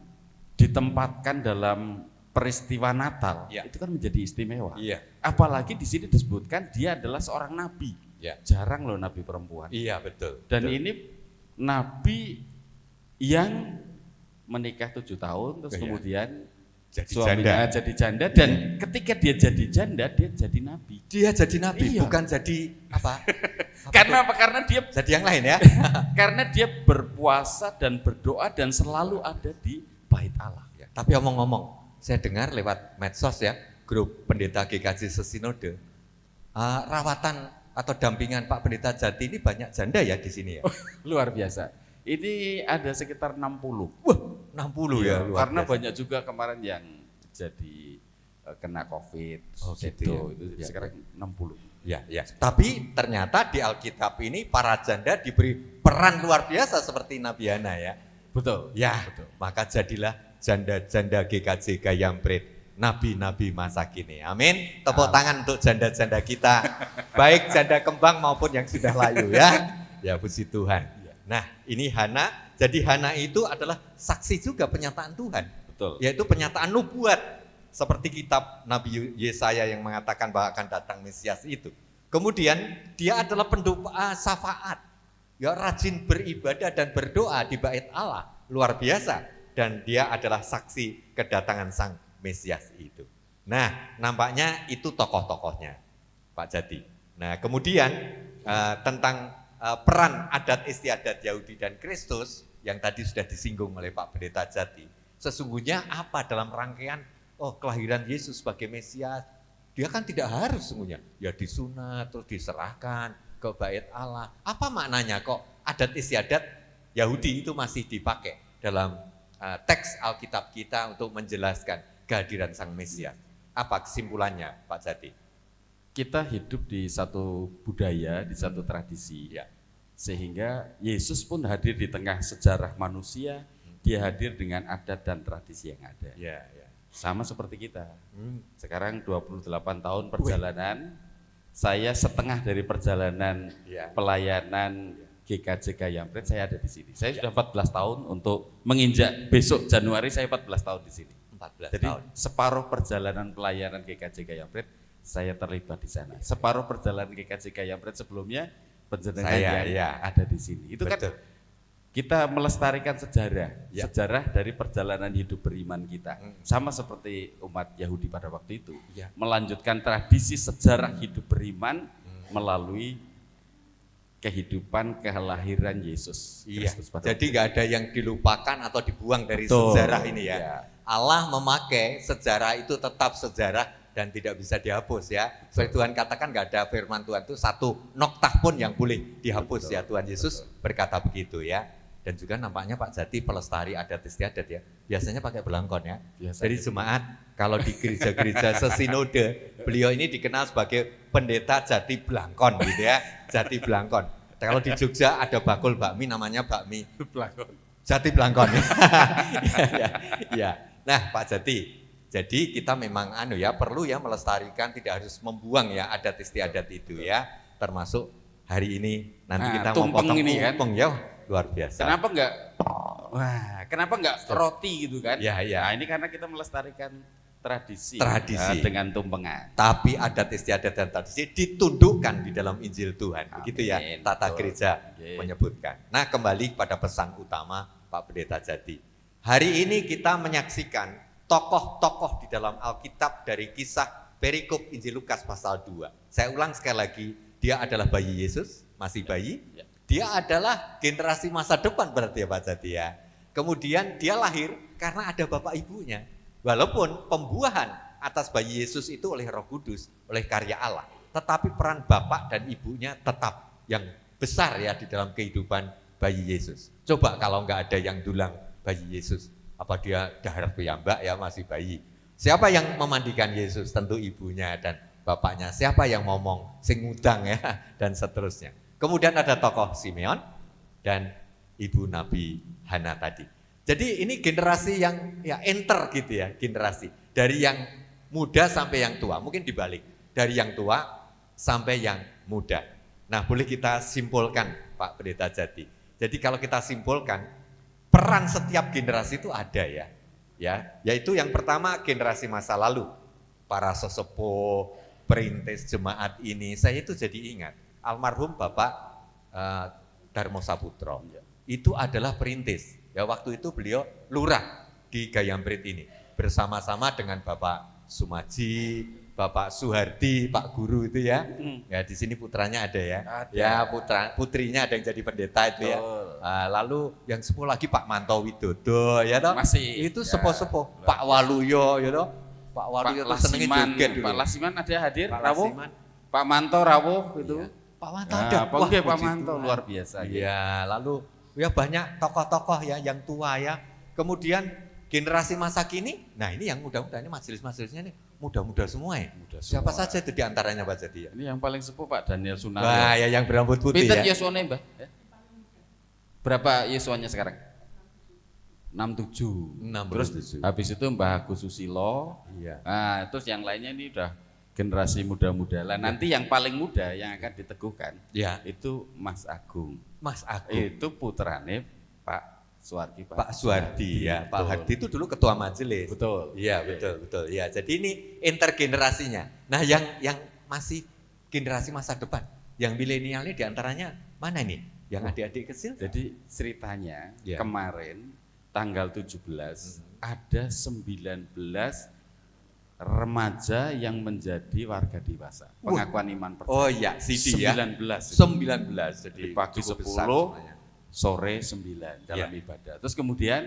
ditempatkan dalam peristiwa Natal. Ya. Itu kan menjadi istimewa. Iya. Apalagi di sini disebutkan dia adalah seorang nabi. Ya. Jarang loh nabi perempuan. Iya, betul. Dan betul. ini nabi yang menikah 7 tahun, terus Iya. kemudian jadi suaminya janda. jadi janda, dan ketika dia jadi janda, dia jadi nabi. Dia jadi nabi, Iya. bukan jadi apa? Karena tuh? apa? Karena dia Jadi yang lain ya. karena dia berpuasa dan berdoa dan selalu ada di bait Allah. Ya, tapi omong-ngomong, saya dengar lewat medsos ya, grup pendeta GKJ Sesinode, rawatan atau dampingan Pak Pendeta Jati ini banyak janda ya di sini ya. Luar biasa. Ini ada sekitar 60. Wah, 60 ya, luar Karena biasa. banyak juga kemarin yang jadi kena COVID. Oh, situ. gitu ya. Itu Ya, sekarang 60. Ya, ya. Tapi ternyata di Alkitab ini para janda diberi peran luar biasa seperti Nabi Hana ya. Betul. Ya, Betul. maka jadilah janda-janda GKJ Gayam Prit, nabi-nabi masa kini. Amin. Tepuk tangan untuk janda-janda kita, baik janda kembang maupun yang sudah layu ya. Ya, puji Tuhan. Nah, ini Hana. Jadi Hana itu adalah saksi juga penyataan Tuhan, Betul. yaitu penyataan nubuat seperti kitab Nabi Yesaya yang mengatakan bahwa akan datang Mesias itu. Kemudian dia adalah pendoa syafaat, ya, rajin beribadah dan berdoa di bait Allah, luar biasa. Dan dia adalah saksi kedatangan Sang Mesias itu. Nah, nampaknya itu tokoh-tokohnya, Pak Jati. Nah, kemudian tentang peran adat istiadat Yahudi dan Kristus yang tadi sudah disinggung oleh Pak Pendeta Jati. Sesungguhnya apa dalam rangkaian kelahiran Yesus sebagai Mesias? Dia kan tidak harus sesungguhnya. Ya disunat terus diserahkan ke bait Allah. Apa maknanya kok adat istiadat Yahudi itu masih dipakai dalam teks Alkitab kita untuk menjelaskan kehadiran Sang Mesias? Apa kesimpulannya Pak Jati? Kita hidup di satu budaya, di satu tradisi. Ya. Sehingga Yesus pun hadir di tengah sejarah manusia, dia hadir dengan adat dan tradisi yang ada. Ya, ya. Sama seperti kita. Hmm. Sekarang 28 tahun perjalanan, saya setengah dari perjalanan Ya. pelayanan GKJ Gayam Prit, saya ada di sini. Saya sudah 14 tahun untuk menginjak besok Januari, saya 14 tahun di sini. 14 Jadi tahun. separuh perjalanan pelayanan GKJ Gayam Prit, saya terlibat di sana. Separuh perjalanan GKJ Gayam Prit sebelumnya, penjenengan Saya, yang ya. ada di sini. Itu Betul. kan kita melestarikan sejarah, Ya. sejarah dari perjalanan hidup beriman kita. Hmm. Sama seperti umat Yahudi pada waktu itu, Ya. melanjutkan tradisi sejarah hidup beriman melalui kehidupan kelahiran Yesus Iya, Kristus pada jadi nggak ada yang dilupakan atau dibuang dari Betul. sejarah ini ya. Ya. Allah memakai sejarah itu tetap sejarah dan tidak bisa dihapus ya. Seperti Tuhan katakan nggak ada firman Tuhan itu satu noktah pun yang boleh dihapus. Betul. Ya. Tuhan Yesus berkata begitu ya. Dan juga nampaknya Pak Jati pelestari adat istiadat ya. Biasanya pakai belangkon ya. Biasanya. Jadi jemaat kalau di gereja-gereja sesinode, beliau ini dikenal sebagai pendeta Jati Blangkon gitu ya. Jati Blangkon. Kalau di Jogja ada bakul bakmi namanya bakmi Jati Blangkon. Ya. Nah, Pak Jati, jadi kita memang perlu ya melestarikan, tidak harus membuang ya adat istiadat itu ya, termasuk hari ini nanti Nah, kita mau tumpeng potong ini kan. tumpeng ya, luar biasa. Kenapa enggak roti gitu kan? Ya, ya. Nah, ini karena kita melestarikan tradisi, Tradisi. dengan tumpengan. Tapi adat istiadat dan tradisi ditundukkan di dalam Injil Tuhan, begitu ya Amin, tata betul. gereja Oke. menyebutkan. Nah, kembali pada pesan utama Pak Pendeta Jati. Hari ini kita menyaksikan tokoh-tokoh di dalam Alkitab dari kisah perikop Injil Lukas pasal 2. Saya ulang sekali lagi, dia adalah bayi Yesus, masih bayi. Ya. Dia adalah generasi masa depan berarti ya Pak Jati ya. Kemudian dia lahir karena ada bapak ibunya. Walaupun pembuahan atas bayi Yesus itu oleh Roh Kudus, oleh karya Allah, tetapi peran bapak dan ibunya tetap yang besar ya di dalam kehidupan bayi Yesus. Coba kalau nggak ada yang dulang bayi Yesus, apa dia dahar piyambak ya masih bayi. Siapa yang memandikan Yesus? Tentu ibunya dan bapaknya. Siapa yang ngomong sing ngundang ya dan seterusnya. Kemudian ada tokoh Simeon dan ibu Nabi Hana tadi. Jadi ini generasi yang ya enter gitu ya, generasi dari yang muda sampai yang tua, mungkin dibalik dari yang tua sampai yang muda. Nah, boleh kita simpulkan Pak Pendeta Jati. Jadi kalau kita simpulkan peran setiap generasi itu ada ya, yaitu yang pertama generasi masa lalu, para sesepuh, perintis jemaat ini. Saya itu jadi ingat almarhum Bapak Darmo Saputro, itu adalah perintis. Ya, waktu itu beliau lurah di Gayamprit ini bersama-sama dengan Bapak Sumaji, Bapak Suhardi, Pak Guru itu ya. Ya di sini putranya ada ya. Ada. Ya putrinya ada yang jadi pendeta itu ya. Lalu yang sepuh lagi Pak Manto Widodo ya toh. Masih. Itu Ya. sepuh-sepuh. Pak Waluyo ya toh. Pak Waluyo itu senengnya joget dulu. Pak Lasiman ada hadir, Pak rawuh. Lasiman. Pak Manto rawuh itu. Iya. Pak Manto ada. Wah, Pak puji Manto Tuhan. luar biasa. Iya, lalu ya banyak tokoh-tokoh ya yang tua ya. Kemudian generasi masa kini, nah ini yang muda-muda, ini majelis-majelisnya ini muda-muda semua ya. Muda Siapa semua. saja itu diantaranya Pak Jati ya? Ini yang paling sepuh Pak Daniel Sunario. Wah ya yang berambut putih Pinten ya. Yesuane Mbah? Ya. Berapa Yesuannya sekarang? 67. 67. Terus habis itu Mbah Agus Susilo. Iya. Nah, terus yang lainnya ini udah generasi muda-muda. Lah nanti yang paling muda yang akan diteguhkan Ya, itu Mas Agung. Mas Agung, Itu putrane Pak Suwardi. Pak Suwardi ya. Pak Betul. Hardi itu dulu ketua majelis. Betul. Iya, betul. Ya, jadi ini intergenerasinya. Nah, yang masih generasi masa depan, yang milenialnya diantaranya mana nih? Yang adik-adik kecil? Jadi ceritanya Ya. kemarin tanggal 17 ada 19 remaja yang menjadi warga dewasa. Pengakuan iman pertama. Oh iya, CD ya. 19. 19. Jadi Jadi pagi cukup 10, besar semuanya. sore 9 dalam Ya. ibadah. Terus kemudian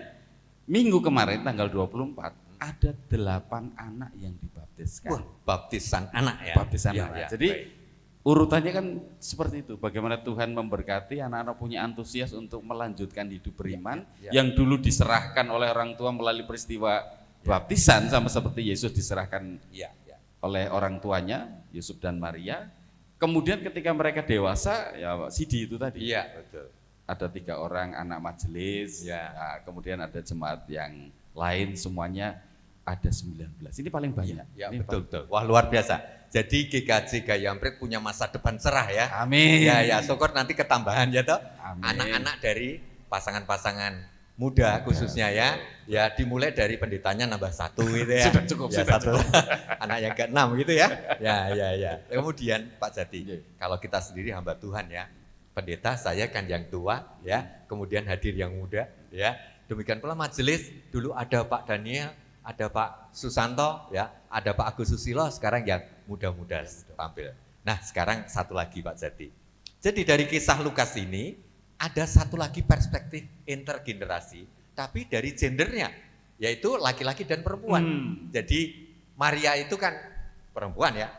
minggu kemarin tanggal 24 ada 8 anak yang dibaptiskan. Wah, baptisan anak ya. Baptisan Ya, anak. ya, Jadi baik. urutannya kan seperti itu. Bagaimana Tuhan memberkati anak-anak punya antusias untuk melanjutkan hidup beriman Ya. yang dulu diserahkan oleh orang tua melalui peristiwa baptisan, sama seperti Yesus diserahkan Ya. oleh orang tuanya, Yusuf dan Maria. Kemudian ketika mereka dewasa, ya Sidi itu tadi. Iya, betul. Ada 3 orang anak majelis, Ya. nah, kemudian ada jemaat yang lain, semuanya ada 19. Ini paling banyak. Ya, Ini betul. Wah, luar biasa. Jadi GKJ Gayamprit punya masa depan cerah ya. Amin. Ya, syukur nanti ketambahan ya toh. Amin. Anak-anak dari pasangan-pasangan muda khususnya ya. Ya, dimulai dari pendetanya nambah 1 gitu ya. Sudah cukup, Ya, sudah 1. Anak yang ke-6 gitu ya. Ya. Kemudian Pak Jati, Iya. kalau kita sendiri hamba Tuhan ya. Pendeta saya kan yang tua ya, kemudian hadir yang muda ya. Demikian pula majelis, dulu ada Pak Daniel, ada Pak Susanto ya, ada Pak Agus Susilo, sekarang yang muda-muda tampil. Nah, sekarang satu lagi Pak Jati. Jadi dari kisah Lukas ini ada satu lagi perspektif intergenerasi, tapi dari gendernya, yaitu laki-laki dan perempuan. Jadi Maria itu kan perempuan ya,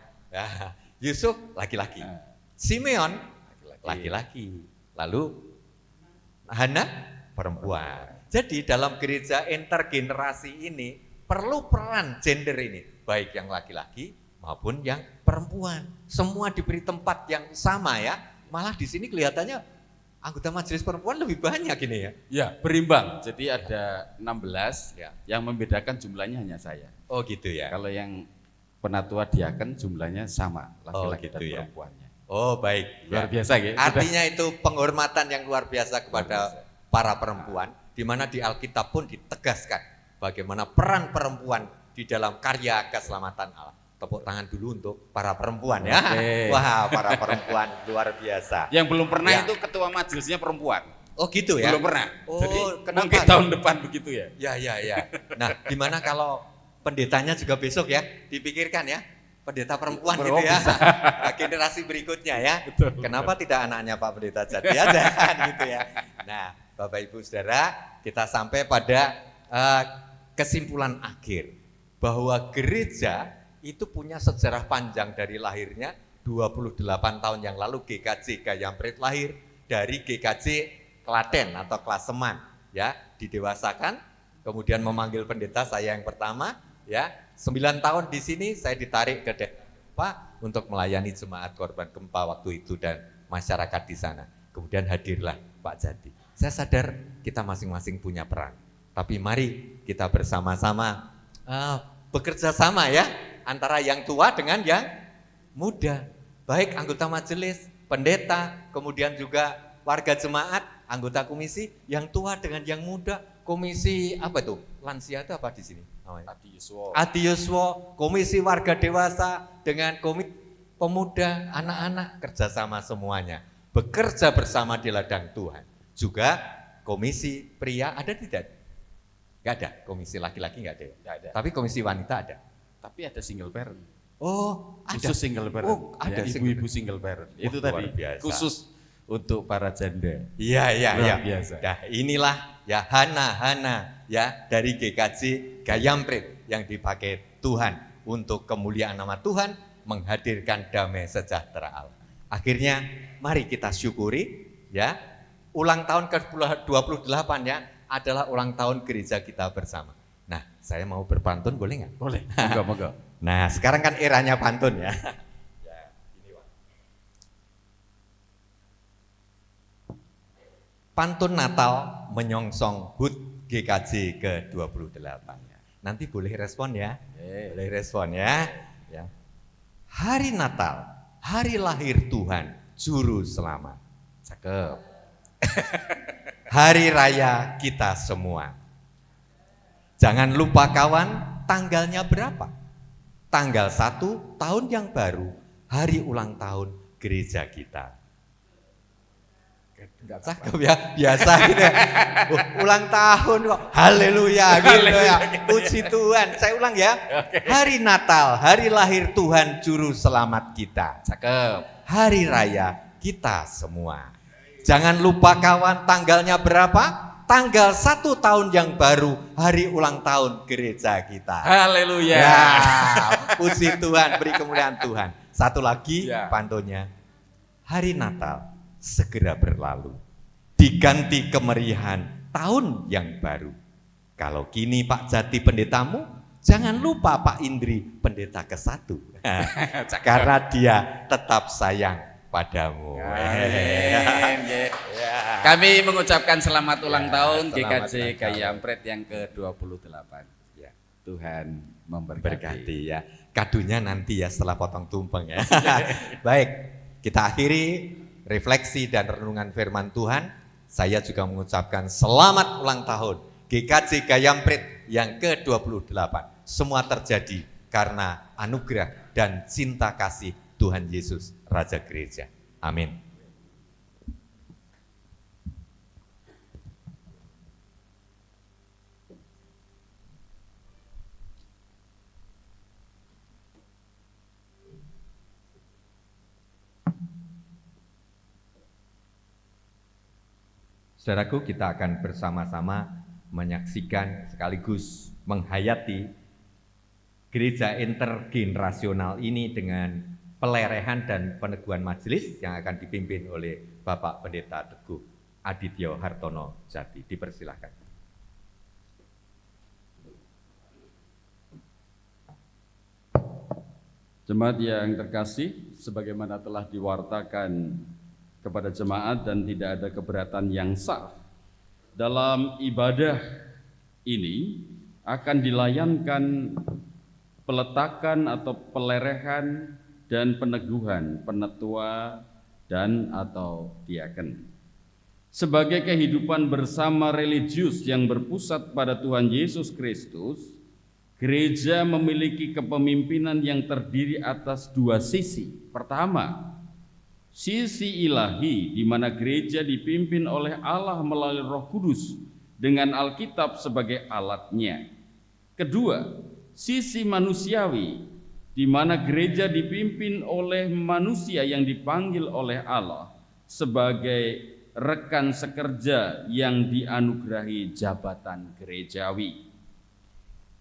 Yusuf laki-laki, Simeon laki-laki, lalu Hana perempuan. Jadi dalam gereja intergenerasi ini perlu peran gender ini, baik yang laki-laki maupun yang perempuan. Semua diberi tempat yang sama ya. Malah di sini kelihatannya anggota majelis perempuan lebih banyak ini ya. Ya, berimbang. Jadi ada 16, Ya. yang membedakan jumlahnya hanya saya. Oh gitu ya. Kalau yang penatua diaken jumlahnya sama, laki-laki gitu dan ya. perempuannya. Oh baik, Luar ya. biasa ya. Artinya itu penghormatan yang luar biasa kepada para perempuan, di mana di Alkitab pun ditegaskan bagaimana peran perempuan di dalam karya keselamatan Allah. Tepuk tangan dulu untuk para perempuan ya. Oke. Wah, para perempuan luar biasa. Yang belum pernah Ya. itu ketua majelisnya perempuan. Oh gitu ya? Belum pernah. Oh, Jadi kenapa? mungkin tahun depan begitu ya. Ya. Nah, gimana kalau pendetanya juga besok ya? Dipikirkan ya, pendeta perempuan gitu ya. Nah, generasi berikutnya ya. Betul. Kenapa tidak anaknya Pak Pendeta Jati aja gitu ya. Nah, Bapak Ibu Saudara, kita sampai pada kesimpulan akhir bahwa gereja itu punya sejarah panjang dari lahirnya. 28 tahun yang lalu GKJ Gayamprit lahir dari GKJ Klaten atau Klaseman ya, didewasakan, kemudian memanggil pendeta saya yang pertama ya. 9 tahun di sini saya ditarik ke Pak untuk melayani jemaat korban gempa waktu itu dan masyarakat di sana. Kemudian hadirlah Pak Jati. Saya sadar kita masing-masing punya peran. Tapi mari kita bersama-sama bekerja sama ya, antara yang tua dengan yang muda. Baik anggota majelis, pendeta, kemudian juga warga jemaat, anggota komisi, yang tua dengan yang muda, komisi apa itu? Lansia itu apa di sini? Adi Yuswo, komisi warga dewasa dengan komisi pemuda, anak-anak, kerjasama semuanya. Bekerja bersama di ladang Tuhan. Juga komisi pria ada tidak? Enggak ada, komisi laki-laki enggak ada. Nggak ada. Tapi komisi wanita ada. Tapi ada single parent. Oh, ada. Khusus single parent. Oh, ada Ya, ibu-ibu single parent. Wah, Itu luar tadi biasa. khusus untuk para janda. Iya. Luar biasa. Nah, inilah ya Hana ya dari GKJ Gayamprit yang dipakai Tuhan untuk kemuliaan nama Tuhan, menghadirkan damai sejahtera Allah. Akhirnya mari kita syukuri ya. Ulang tahun ke-28 ya adalah ulang tahun gereja kita bersama. Nah, saya mau berpantun boleh nggak? Boleh. Moga. Nah, sekarang kan eranya pantun ya. Pantun Natal menyongsong HUT GKJ ke-28. Nanti boleh respon ya. Boleh respon ya. Hari Natal, hari lahir Tuhan, juru selamat. Cakep. Hari raya kita semua. Jangan lupa kawan, tanggalnya berapa? Tanggal 1 tahun yang baru, hari ulang tahun gereja kita. Enggak cakep ya, biasa gitu ya. Ulang tahun kok, haleluya gitu ya. Puji Tuhan. Saya ulang ya. Hari Natal, hari lahir Tuhan juru selamat kita. Cakep. Hari raya kita semua. Jangan lupa kawan, tanggalnya berapa? Tanggal 1 tahun yang baru, hari ulang tahun gereja kita. Haleluya. Ya, puji Tuhan, beri kemuliaan Tuhan. Satu lagi Ya. pantunnya. Hari Natal segera berlalu, diganti kemeriahan tahun yang baru. Kalau kini Pak Jati pendetamu, jangan lupa Pak Indri pendeta ke-1. Karena dia tetap sayang padamu. Kami mengucapkan selamat ulang tahun selamat GKJ ulang tahun. Gayamprit yang ke-28. Ya. Tuhan Berkati memberkati. ya. Kadunya nanti ya setelah potong tumpeng ya. Baik, kita akhiri refleksi dan renungan firman Tuhan. Saya juga mengucapkan selamat ulang tahun GKJ Gayamprit yang ke-28. Semua terjadi karena anugerah dan cinta kasih Tuhan Yesus Raja Gereja. Amin. Saudaraku, kita akan bersama-sama menyaksikan sekaligus menghayati gereja intergenerasional ini dengan pelerehan dan peneguhan majelis yang akan dipimpin oleh Bapak Pendeta Teguh Adityo Hartono Jati. Dipersilahkan. Jemaat yang terkasih, sebagaimana telah diwartakan kepada jemaat dan tidak ada keberatan yang sah, dalam ibadah ini akan dilayankan peletakan atau pelerehan dan peneguhan penatua dan atau diaken. Sebagai kehidupan bersama religius yang berpusat pada Tuhan Yesus Kristus, gereja memiliki kepemimpinan yang terdiri atas dua sisi. Pertama, sisi ilahi di mana gereja dipimpin oleh Allah melalui Roh Kudus dengan Alkitab sebagai alatnya. Kedua, sisi manusiawi di mana gereja dipimpin oleh manusia yang dipanggil oleh Allah sebagai rekan sekerja yang dianugerahi jabatan gerejawi.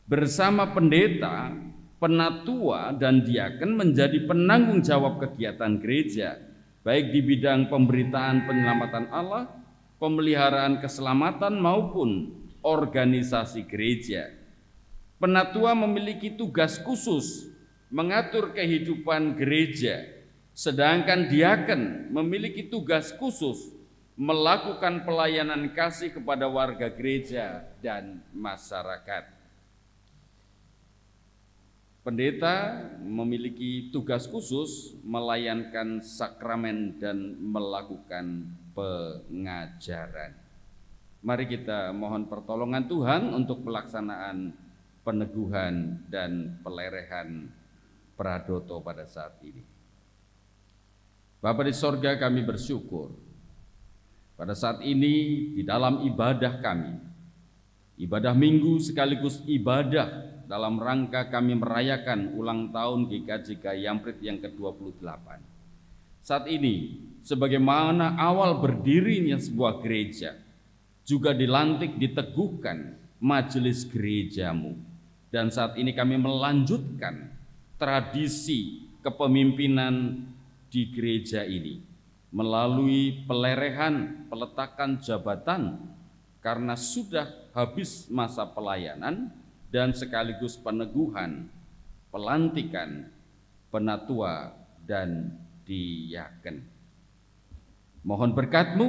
Bersama pendeta, penatua, dan diaken menjadi penanggung jawab kegiatan gereja, baik di bidang pemberitaan penyelamatan Allah, pemeliharaan keselamatan maupun organisasi gereja. Penatua memiliki tugas khusus mengatur kehidupan gereja, sedangkan diaken memiliki tugas khusus melakukan pelayanan kasih kepada warga gereja dan masyarakat. Pendeta memiliki tugas khusus melayankan sakramen dan melakukan pengajaran. Mari kita mohon pertolongan Tuhan untuk pelaksanaan peneguhan dan pelerehan pradoto pada saat ini. Bapa di sorga, kami bersyukur pada saat ini di dalam ibadah kami, ibadah minggu sekaligus ibadah dalam rangka kami merayakan ulang tahun GKJ Yamprit yang ke-28. Saat ini, sebagaimana awal berdirinya sebuah gereja, juga dilantik, diteguhkan majelis gerejamu. Dan saat ini kami melanjutkan tradisi kepemimpinan di gereja ini melalui pelerehan, peletakan jabatan karena sudah habis masa pelayanan dan sekaligus peneguhan, pelantikan penatua dan diaken. Mohon berkat-Mu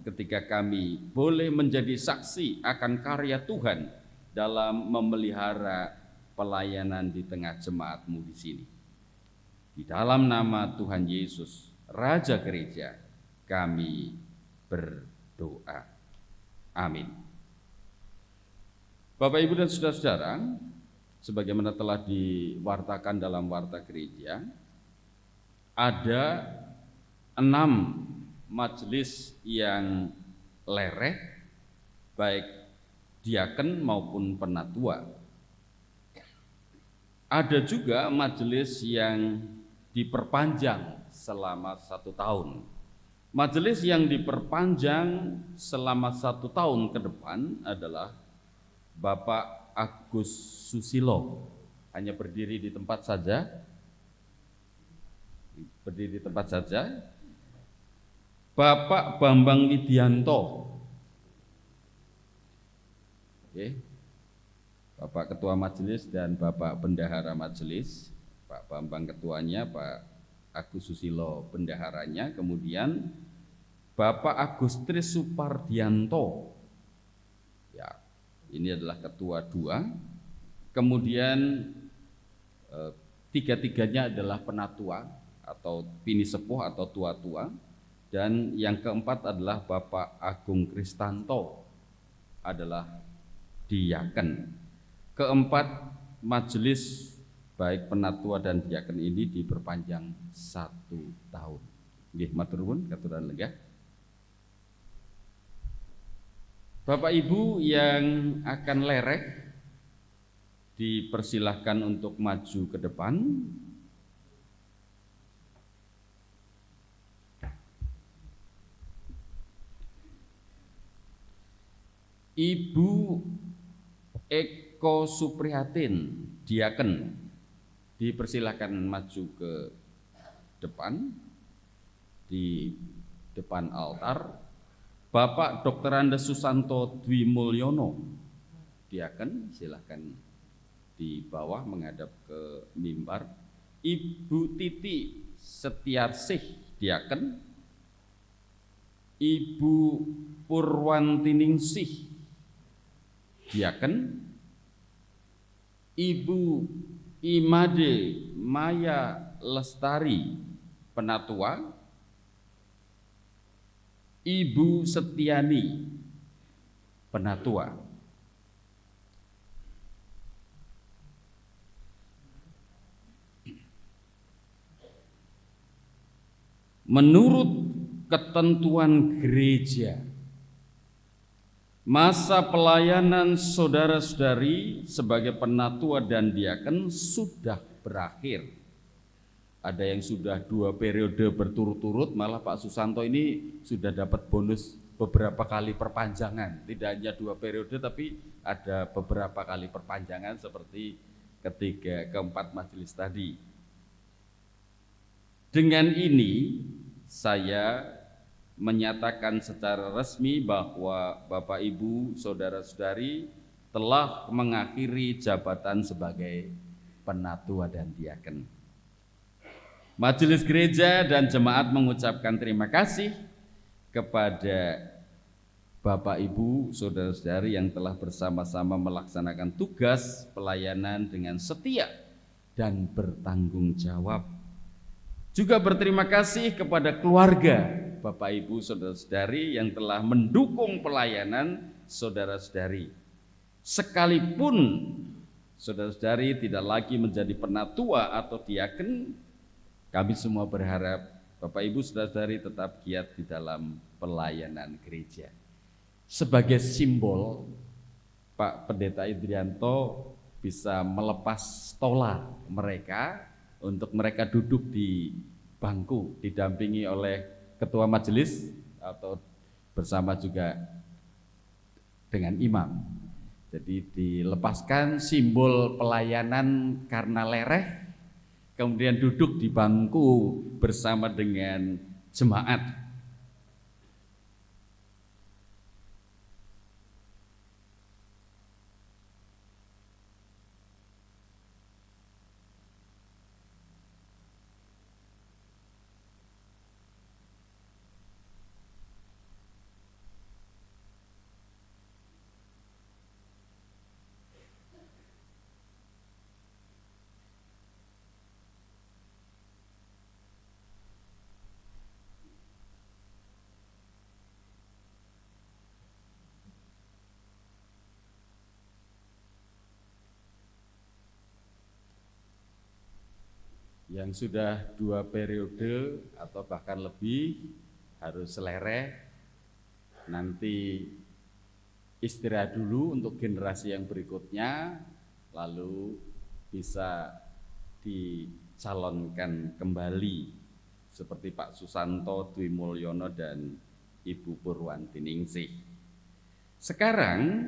ketika kami boleh menjadi saksi akan karya Tuhan dalam memelihara pelayanan di tengah jemaat-Mu di sini. Di dalam nama Tuhan Yesus, Raja Gereja, kami berdoa. Amin. Bapak, Ibu, dan saudara-saudara, sebagaimana telah diwartakan dalam warta gereja, ada 6 majelis yang lereh, baik diaken maupun penatua. Ada juga majelis yang diperpanjang selama 1 tahun. Majelis yang diperpanjang selama 1 tahun ke depan adalah Bapak Agus Susilo. Hanya berdiri di tempat saja. Berdiri di tempat saja. Bapak Bambang Widianto. Oke. Bapak Ketua Majelis dan Bapak Bendahara Majelis. Pak Bambang ketuanya, Pak Agus Susilo bendaharanya, kemudian Bapak Agustris Supardianto. Ya, ini adalah ketua 2. Kemudian 3-tiganya adalah penatua atau pinisepuh atau tua-tua, dan yang keempat adalah Bapak Agung Kristanto adalah diaken. Keempat majelis baik penatua dan diaken ini diperpanjang 1 tahun. Nggih, matur nuwun katuran lenggah. Bapak Ibu yang akan lereh dipersilahkan untuk maju ke depan. Ibu Eko Suprihatin, diaken, dipersilahkan maju ke depan, di depan altar. Bapak Dr. Andes Susanto Dwi Mulyono, diaken, silahkan di bawah menghadap ke mimbar. Ibu Titi Setiarsih, diaken. Ibu Purwantiningsih, diaken. Ibu Imade Maya Lestari, Penatua. Ibu Setiani, Penatua. Menurut ketentuan gereja, masa pelayanan saudara-saudari sebagai penatua dan diaken sudah berakhir. Ada yang sudah 2 periode berturut-turut, malah Pak Susanto ini sudah dapat bonus beberapa kali perpanjangan. Tidak hanya 2 periode, tapi ada beberapa kali perpanjangan seperti ketiga, keempat majelis tadi. Dengan ini saya menyatakan secara resmi bahwa Bapak Ibu, saudara-saudari telah mengakhiri jabatan sebagai penatua dan diaken. Majelis gereja dan jemaat mengucapkan terima kasih kepada Bapak Ibu, saudara-saudari yang telah bersama-sama melaksanakan tugas pelayanan dengan setia dan bertanggung jawab. Juga berterima kasih kepada keluarga Bapak Ibu, saudara-saudari yang telah mendukung pelayanan saudara-saudari. Sekalipun saudara-saudari tidak lagi menjadi penatua atau diaken, kami semua berharap Bapak Ibu saudara-saudari tetap giat di dalam pelayanan gereja. Sebagai simbol, Pak Pendeta Indrianto bisa melepas stola mereka untuk mereka duduk di bangku didampingi oleh ketua majelis atau bersama juga dengan imam. Jadi dilepaskan simbol pelayanan karena lereh, kemudian duduk di bangku bersama dengan jemaat. Yang sudah 2 periode atau bahkan lebih harus selereh, nanti istirahat dulu untuk generasi yang berikutnya, lalu bisa dicalonkan kembali seperti Pak Susanto Dwi Mulyono dan Ibu Purwanti Ningsih. Sekarang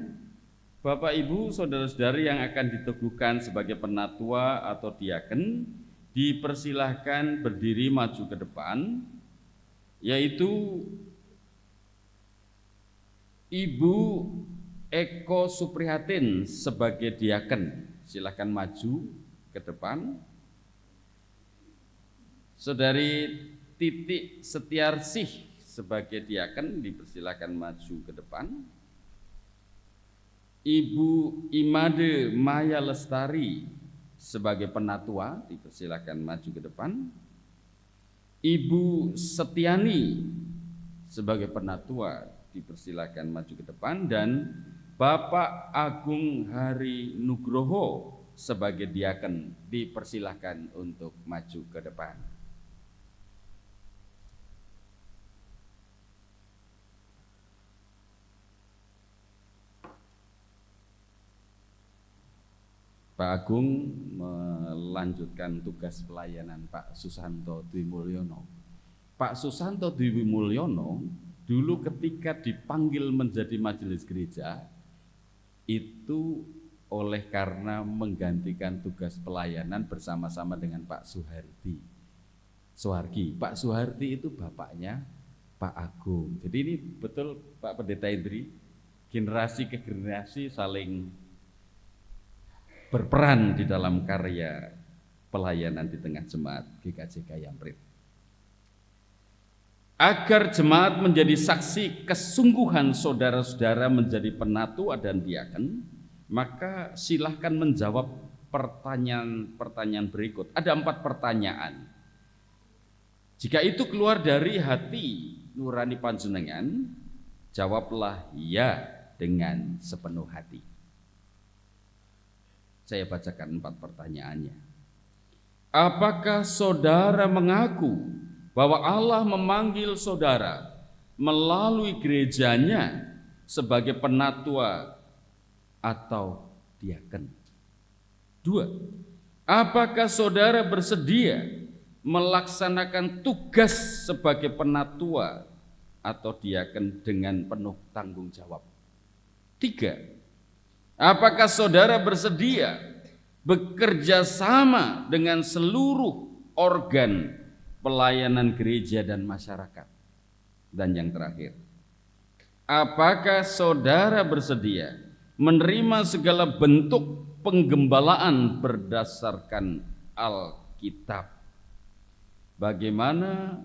Bapak Ibu saudara-saudari yang akan diteguhkan sebagai penatua atau diaken dipersilahkan berdiri maju ke depan, yaitu Ibu Eko Suprihatin sebagai diaken. Silakan maju ke depan. Saudari Titik Setiarsih sebagai diaken dipersilahkan maju ke depan. Ibu Imade Maya Lestari sebagai penatua dipersilakan maju ke depan. Ibu Setiani sebagai penatua dipersilakan maju ke depan, dan Bapak Agung Hari Nugroho sebagai diaken dipersilakan untuk maju ke depan. Pak Agung melanjutkan tugas pelayanan Pak Susanto Dwi Mulyono. Pak Susanto Dwi Mulyono dulu ketika dipanggil menjadi majelis gereja itu oleh karena menggantikan tugas pelayanan bersama-sama dengan Pak Suhargi. Pak Suhargi itu bapaknya Pak Agung. Jadi ini betul Pak Pendeta Indri, generasi ke generasi saling berperan di dalam karya pelayanan di tengah jemaat GKJ Kayamprit. Agar jemaat menjadi saksi kesungguhan saudara-saudara menjadi penatua dan diaken, maka silahkan menjawab pertanyaan berikut. Ada 4 pertanyaan. Jika itu keluar dari hati nurani panjenengan, jawablah ya dengan sepenuh hati. Saya bacakan 4 pertanyaannya. Apakah saudara mengaku bahwa Allah memanggil saudara melalui gerejanya sebagai penatua atau diaken? 2. Apakah saudara bersedia melaksanakan tugas sebagai penatua atau diaken dengan penuh tanggung jawab? 3. Apakah saudara bersedia bekerja sama dengan seluruh organ pelayanan gereja dan masyarakat? Dan yang terakhir, apakah saudara bersedia menerima segala bentuk penggembalaan berdasarkan Alkitab? Bagaimana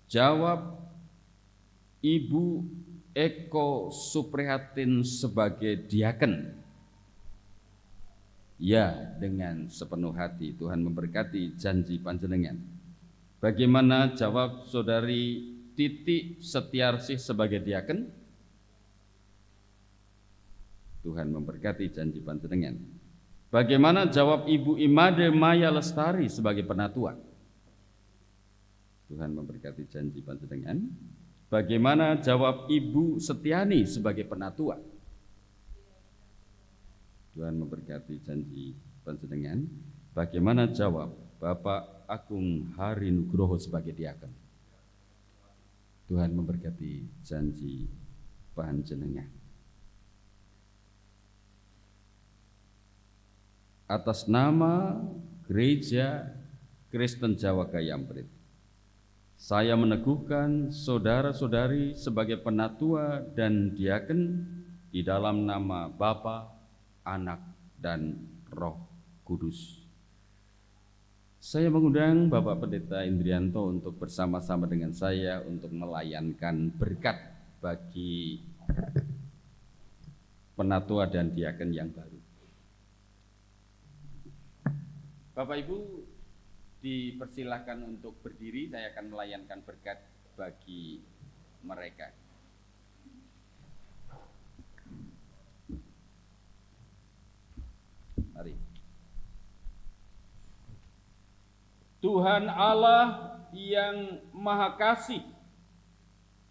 jawab Ibu Eko Suprihatin sebagai diaken? Ya, dengan sepenuh hati. Tuhan memberkati janji panjenengan. Bagaimana jawab Saudari Titi Setiarsih sebagai diaken? Tuhan memberkati janji panjenengan. Bagaimana jawab Ibu Imade Maya Lestari sebagai penatua? Tuhan memberkati janji panjenengan. Bagaimana jawab Ibu Setiani sebagai penatua? Tuhan memberkati janji panjenengan. Bagaimana jawab Bapak Agung Hari Nugroho sebagai diaken? Tuhan memberkati janji panjenengan. Atas nama Gereja Kristen Jawa Gayamprit, saya meneguhkan saudara-saudari sebagai penatua dan diaken di dalam nama Bapa, Anak, dan Roh Kudus. Saya mengundang Bapak Pendeta Indrianto untuk bersama-sama dengan saya untuk melayankan berkat bagi penatua dan diaken yang baru. Bapak Ibu dipersilahkan untuk berdiri, saya akan melayankan berkat bagi mereka. Mari. Tuhan Allah yang Maha Kasih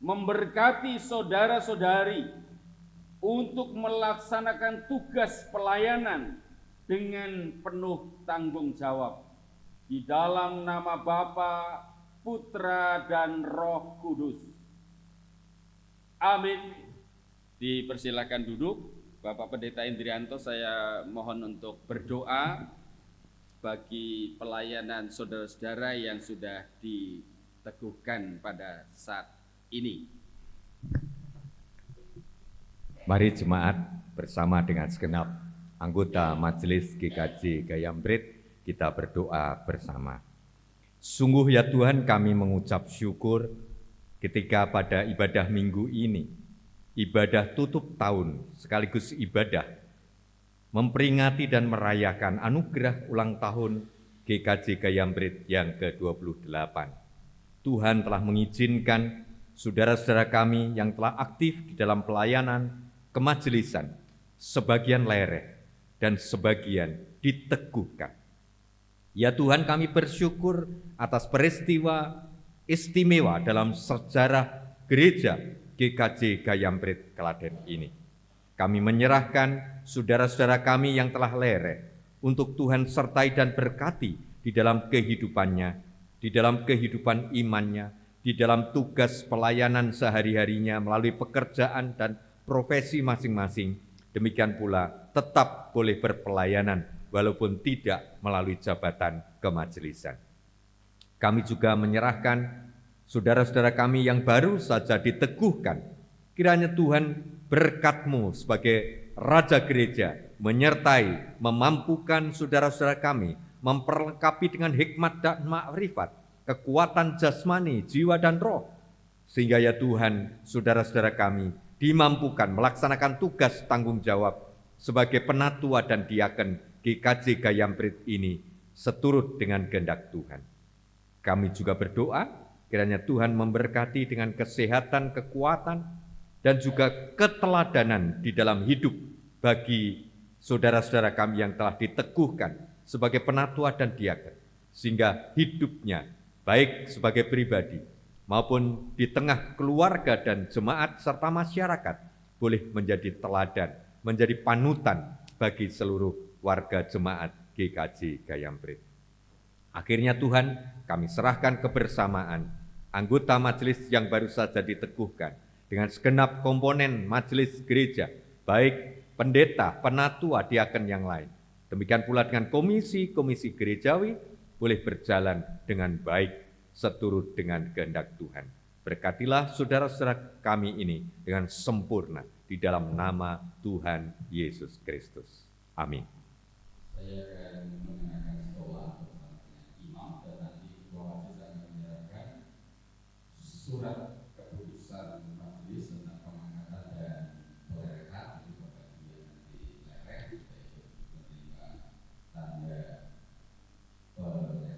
memberkati saudara-saudari untuk melaksanakan tugas pelayanan dengan penuh tanggung jawab di dalam nama Bapa, Putra, dan Roh Kudus. Amin. Dipersilakan duduk. Bapak Pendeta Indrianto, saya mohon untuk berdoa bagi pelayanan saudara-saudara yang sudah diteguhkan pada saat ini. Mari jemaat bersama dengan segenap anggota Majelis GKJ Gayamprit kita berdoa bersama. Sungguh ya Tuhan, kami mengucap syukur ketika pada ibadah minggu ini, ibadah tutup tahun sekaligus ibadah memperingati dan merayakan anugerah ulang tahun GKJ Gayamprit yang ke-28. Tuhan telah mengizinkan saudara-saudara kami yang telah aktif di dalam pelayanan kemajelisan, sebagian lereh dan sebagian diteguhkan. Ya Tuhan, kami bersyukur atas peristiwa istimewa dalam sejarah gereja GKJ Gayamprit Klaten ini. Kami menyerahkan saudara-saudara kami yang telah lereh untuk Tuhan sertai dan berkati di dalam kehidupannya, di dalam kehidupan imannya, di dalam tugas pelayanan sehari-harinya melalui pekerjaan dan profesi masing-masing. Demikian pula tetap boleh berpelayanan walaupun tidak melalui jabatan kemajelisan. Kami juga menyerahkan saudara-saudara kami yang baru saja diteguhkan. Kiranya Tuhan berkat-Mu sebagai Raja Gereja menyertai, memampukan saudara-saudara kami, memperlengkapi dengan hikmat dan makrifat, kekuatan jasmani, jiwa dan roh. Sehingga ya Tuhan, saudara-saudara kami dimampukan melaksanakan tugas tanggung jawab sebagai penatua dan diaken GKJ Gayamprit ini seturut dengan kehendak Tuhan. Kami juga berdoa kiranya Tuhan memberkati dengan kesehatan, kekuatan, dan juga keteladanan di dalam hidup bagi saudara-saudara kami yang telah diteguhkan sebagai penatua dan diaken, sehingga hidupnya baik sebagai pribadi maupun di tengah keluarga dan jemaat serta masyarakat boleh menjadi teladan, menjadi panutan bagi seluruh warga jemaat GKJ Gayamprit. Akhirnya Tuhan, kami serahkan kebersamaan anggota majelis yang baru saja diteguhkan dengan segenap komponen majelis gereja, baik pendeta, penatua, diaken yang lain. Demikian pula dengan komisi-komisi gerejawi boleh berjalan dengan baik seturut dengan kehendak Tuhan. Berkatilah saudara-saudara kami ini dengan sempurna di dalam nama Tuhan Yesus Kristus. Amin. Saya akan mengenakan sekolah bersama dengan imam dan nanti ketua majelis akan menyerahkan surat keputusan majelis tentang pengangkatan dan pelerehan. Jadi Bapak Ibu yang nanti lereh kita ikut menerima tanda pelerehan.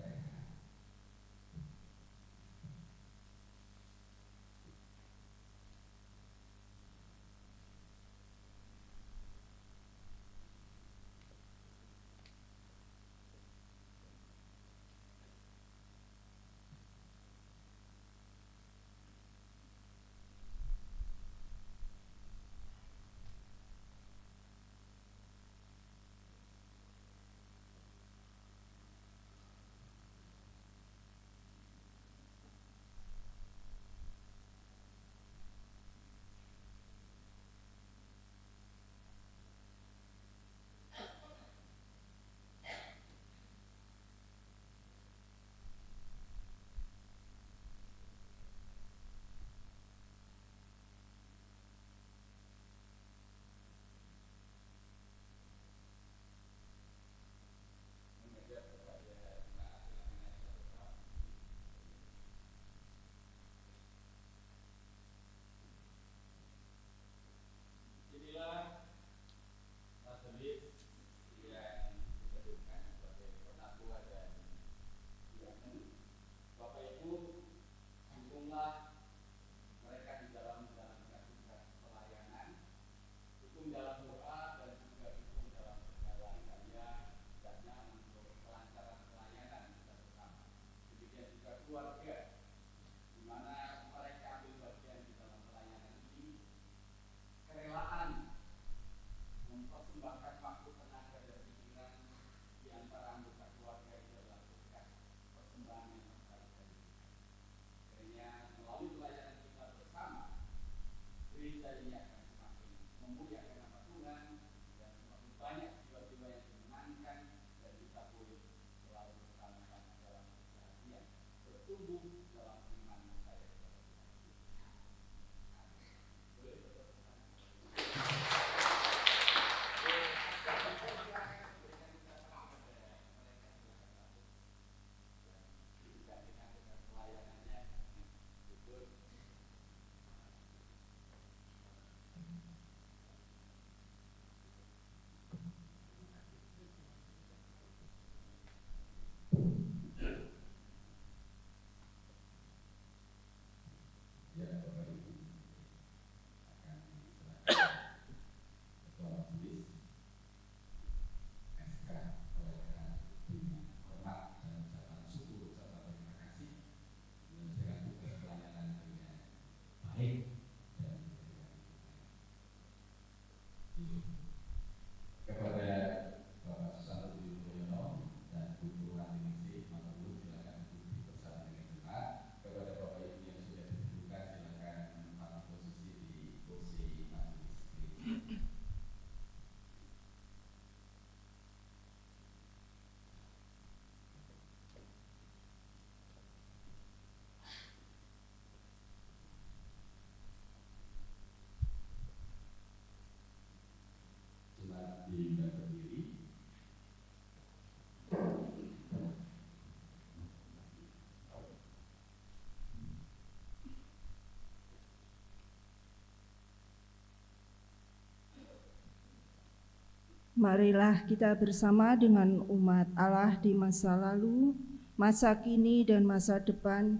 Marilah kita bersama dengan umat Allah di masa lalu, masa kini dan masa depan,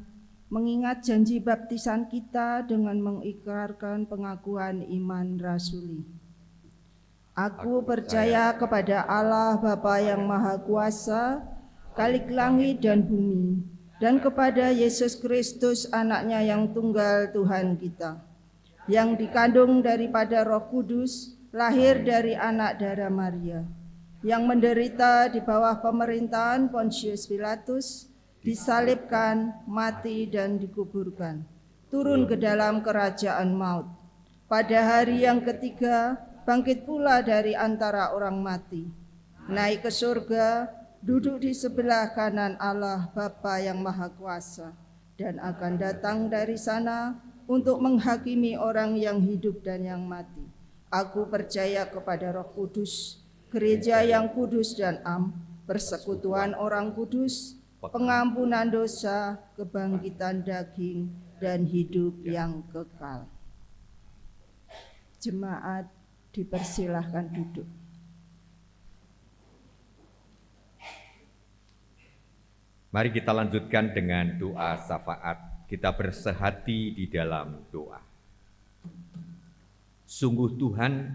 mengingat janji baptisan kita dengan mengikrarkan pengakuan iman rasuli. Aku percaya kepada Allah Bapa yang Maha Kuasa, Khalik langit dan bumi, dan kepada Yesus Kristus anaknya yang tunggal Tuhan kita, yang dikandung daripada Roh Kudus, lahir dari anak darah Maria, yang menderita di bawah pemerintahan Pontius Pilatus, disalibkan, mati dan dikuburkan, turun ke dalam kerajaan maut. Pada hari yang ketiga, bangkit pula dari antara orang mati, naik ke surga, duduk di sebelah kanan Allah Bapa yang Maha Kuasa, dan akan datang dari sana untuk menghakimi orang yang hidup dan yang mati. Aku percaya kepada Roh Kudus, gereja yang kudus dan am, persekutuan orang kudus, pengampunan dosa, kebangkitan daging, dan hidup yang kekal. Jemaat dipersilahkan duduk. Mari kita lanjutkan dengan doa syafaat. Kita bersehati di dalam doa. Sungguh Tuhan,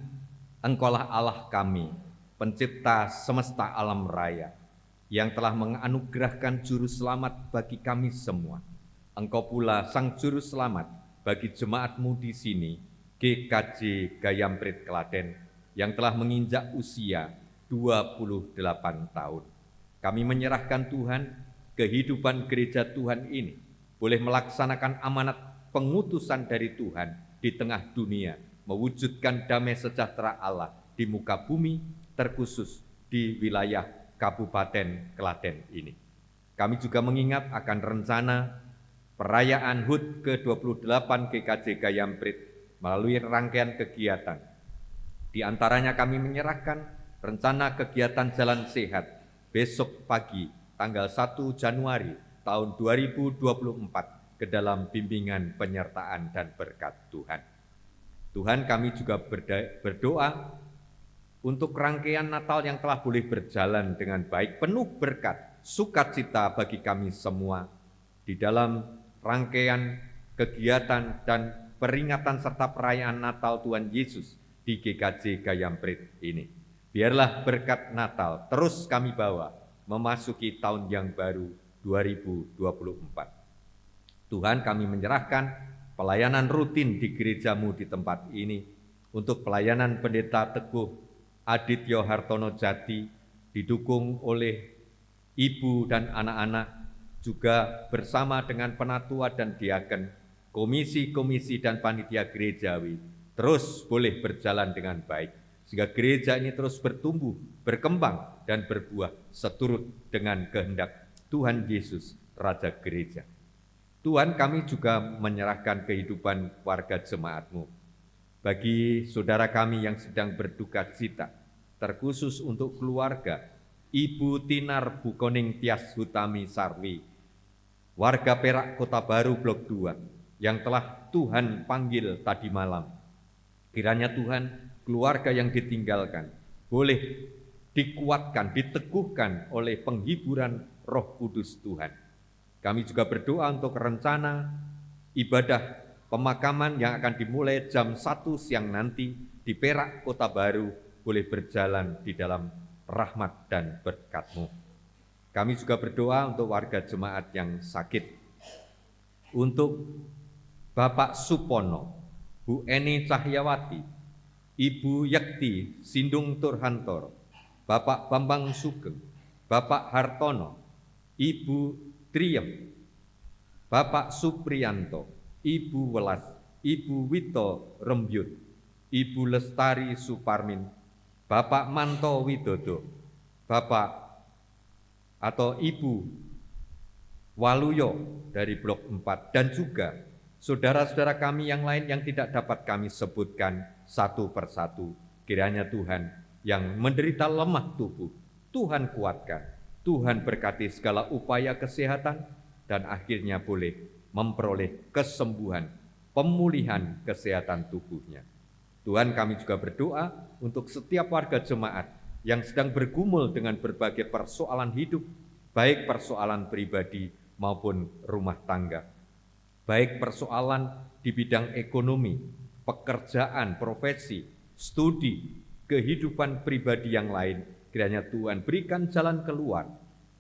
Engkaulah Allah kami, pencipta semesta alam raya, yang telah menganugerahkan juru selamat bagi kami semua. Engkau pula sang juru selamat bagi jemaat-Mu di sini, GKJ Gayamprit Klaten, yang telah menginjak usia 28 tahun. Kami menyerahkan Tuhan, kehidupan gereja Tuhan ini boleh melaksanakan amanat pengutusan dari Tuhan di tengah dunia, mewujudkan damai sejahtera Allah di muka bumi, terkhusus di wilayah Kabupaten Klaten ini. Kami juga mengingat akan rencana perayaan HUT ke-28 GKJ Gayamprit melalui rangkaian kegiatan. Di antaranya kami menyerahkan rencana kegiatan jalan sehat besok pagi tanggal 1 Januari tahun 2024 ke dalam bimbingan penyertaan dan berkat Tuhan. Tuhan, kami juga berdoa untuk rangkaian Natal yang telah boleh berjalan dengan baik, penuh berkat, sukacita bagi kami semua di dalam rangkaian kegiatan dan peringatan serta perayaan Natal Tuhan Yesus di GKJ Gayamprit ini. Biarlah berkat Natal terus kami bawa memasuki tahun yang baru 2024. Tuhan, kami menyerahkan pelayanan rutin di gereja-Mu di tempat ini untuk pelayanan Pendeta Teguh Adityo Hartono Jati, didukung oleh ibu dan anak-anak, juga bersama dengan penatua dan diaken, komisi-komisi dan panitia gerejawi, terus boleh berjalan dengan baik, sehingga gereja ini terus bertumbuh, berkembang, dan berbuah seturut dengan kehendak Tuhan Yesus, Raja Gereja. Tuhan, kami juga menyerahkan kehidupan warga jemaat-Mu. Bagi saudara kami yang sedang berduka cita, terkhusus untuk keluarga Ibu Tinar Bukoning Tias Hutami Sarwi, warga Perak Kota Baru Blok 2, yang telah Tuhan panggil tadi malam. Kiranya Tuhan, keluarga yang ditinggalkan boleh dikuatkan, diteguhkan oleh penghiburan Roh Kudus Tuhan. Kami juga berdoa untuk rencana ibadah pemakaman yang akan dimulai jam 1 siang nanti di Perak Kota Baru boleh berjalan di dalam rahmat dan berkat-Mu. Kami juga berdoa untuk warga jemaat yang sakit, untuk Bapak Supono, Bu Eni Cahyawati, Ibu Yakti Sindung Turhantor, Bapak Bambang Sugeng, Bapak Hartono, Ibu Triem, Bapak Supriyanto, Ibu Welas, Ibu Wito Rembyut, Ibu Lestari Suparmin, Bapak Manto Widodo, Bapak atau Ibu Waluyo dari Blok 4, dan juga saudara-saudara kami yang lain yang tidak dapat kami sebutkan satu persatu. Kiranya Tuhan yang menderita lemah tubuh, Tuhan kuatkan, Tuhan berkati segala upaya kesehatan, dan akhirnya boleh memperoleh kesembuhan, pemulihan kesehatan tubuhnya. Tuhan, kami juga berdoa untuk setiap warga jemaat yang sedang bergumul dengan berbagai persoalan hidup, baik persoalan pribadi maupun rumah tangga, baik persoalan di bidang ekonomi, pekerjaan, profesi, studi, kehidupan pribadi yang lain. Kiranya Tuhan berikan jalan keluar,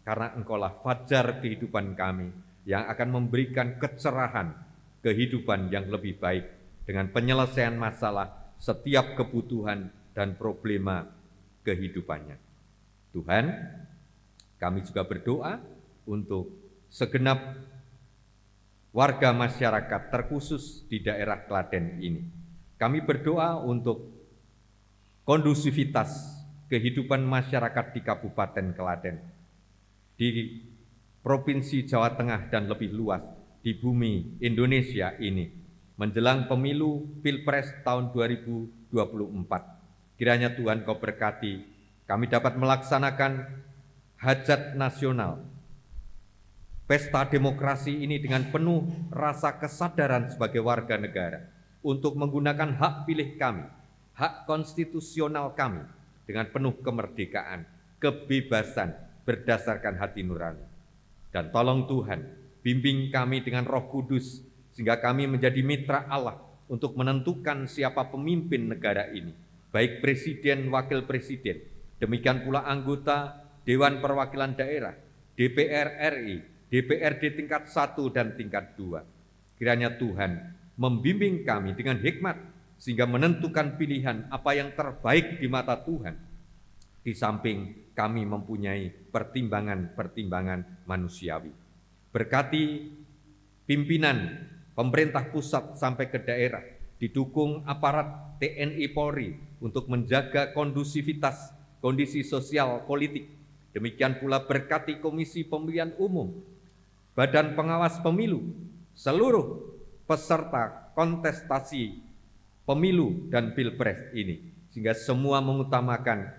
karena Engkaulah fajar kehidupan kami yang akan memberikan kecerahan kehidupan yang lebih baik dengan penyelesaian masalah setiap kebutuhan dan problema kehidupannya. Tuhan, kami juga berdoa untuk segenap warga masyarakat terkhusus di daerah Klaten ini. Kami berdoa untuk kondusivitas kehidupan masyarakat di Kabupaten Klaten, di Provinsi Jawa Tengah dan lebih luas di bumi Indonesia ini menjelang pemilu Pilpres tahun 2024. Kiranya Tuhan Kau berkati kami dapat melaksanakan hajat nasional, pesta demokrasi ini dengan penuh rasa kesadaran sebagai warga negara untuk menggunakan hak pilih kami, hak konstitusional kami dengan penuh kemerdekaan, kebebasan berdasarkan hati nurani. Dan tolong Tuhan, bimbing kami dengan Roh Kudus sehingga kami menjadi mitra Allah untuk menentukan siapa pemimpin negara ini, baik presiden, wakil presiden, demikian pula anggota Dewan Perwakilan Daerah, DPR RI, DPRD tingkat 1 dan tingkat 2. Kiranya Tuhan membimbing kami dengan hikmat sehingga menentukan pilihan apa yang terbaik di mata Tuhan, di samping kami mempunyai pertimbangan-pertimbangan manusiawi. Berkati pimpinan pemerintah pusat sampai ke daerah, didukung aparat TNI Polri untuk menjaga kondusivitas kondisi sosial politik. Demikian pula berkati Komisi Pemilihan Umum, Badan Pengawas Pemilu, seluruh peserta kontestasi pemilu dan pilpres ini, sehingga semua mengutamakan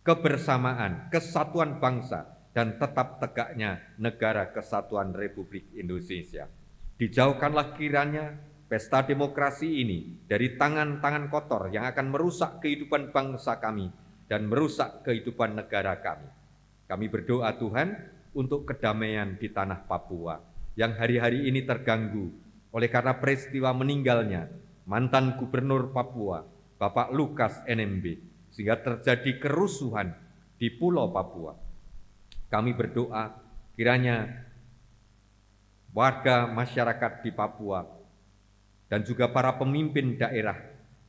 kebersamaan, kesatuan bangsa, dan tetap tegaknya negara kesatuan Republik Indonesia. Dijauhkanlah kiranya pesta demokrasi ini dari tangan-tangan kotor yang akan merusak kehidupan bangsa kami dan merusak kehidupan negara kami. Kami berdoa Tuhan untuk kedamaian di tanah Papua yang hari-hari ini terganggu oleh karena peristiwa meninggalnya mantan Gubernur Papua, Bapak Lukas NMB, sehingga terjadi kerusuhan di Pulau Papua. Kami berdoa kiranya warga masyarakat di Papua dan juga para pemimpin daerah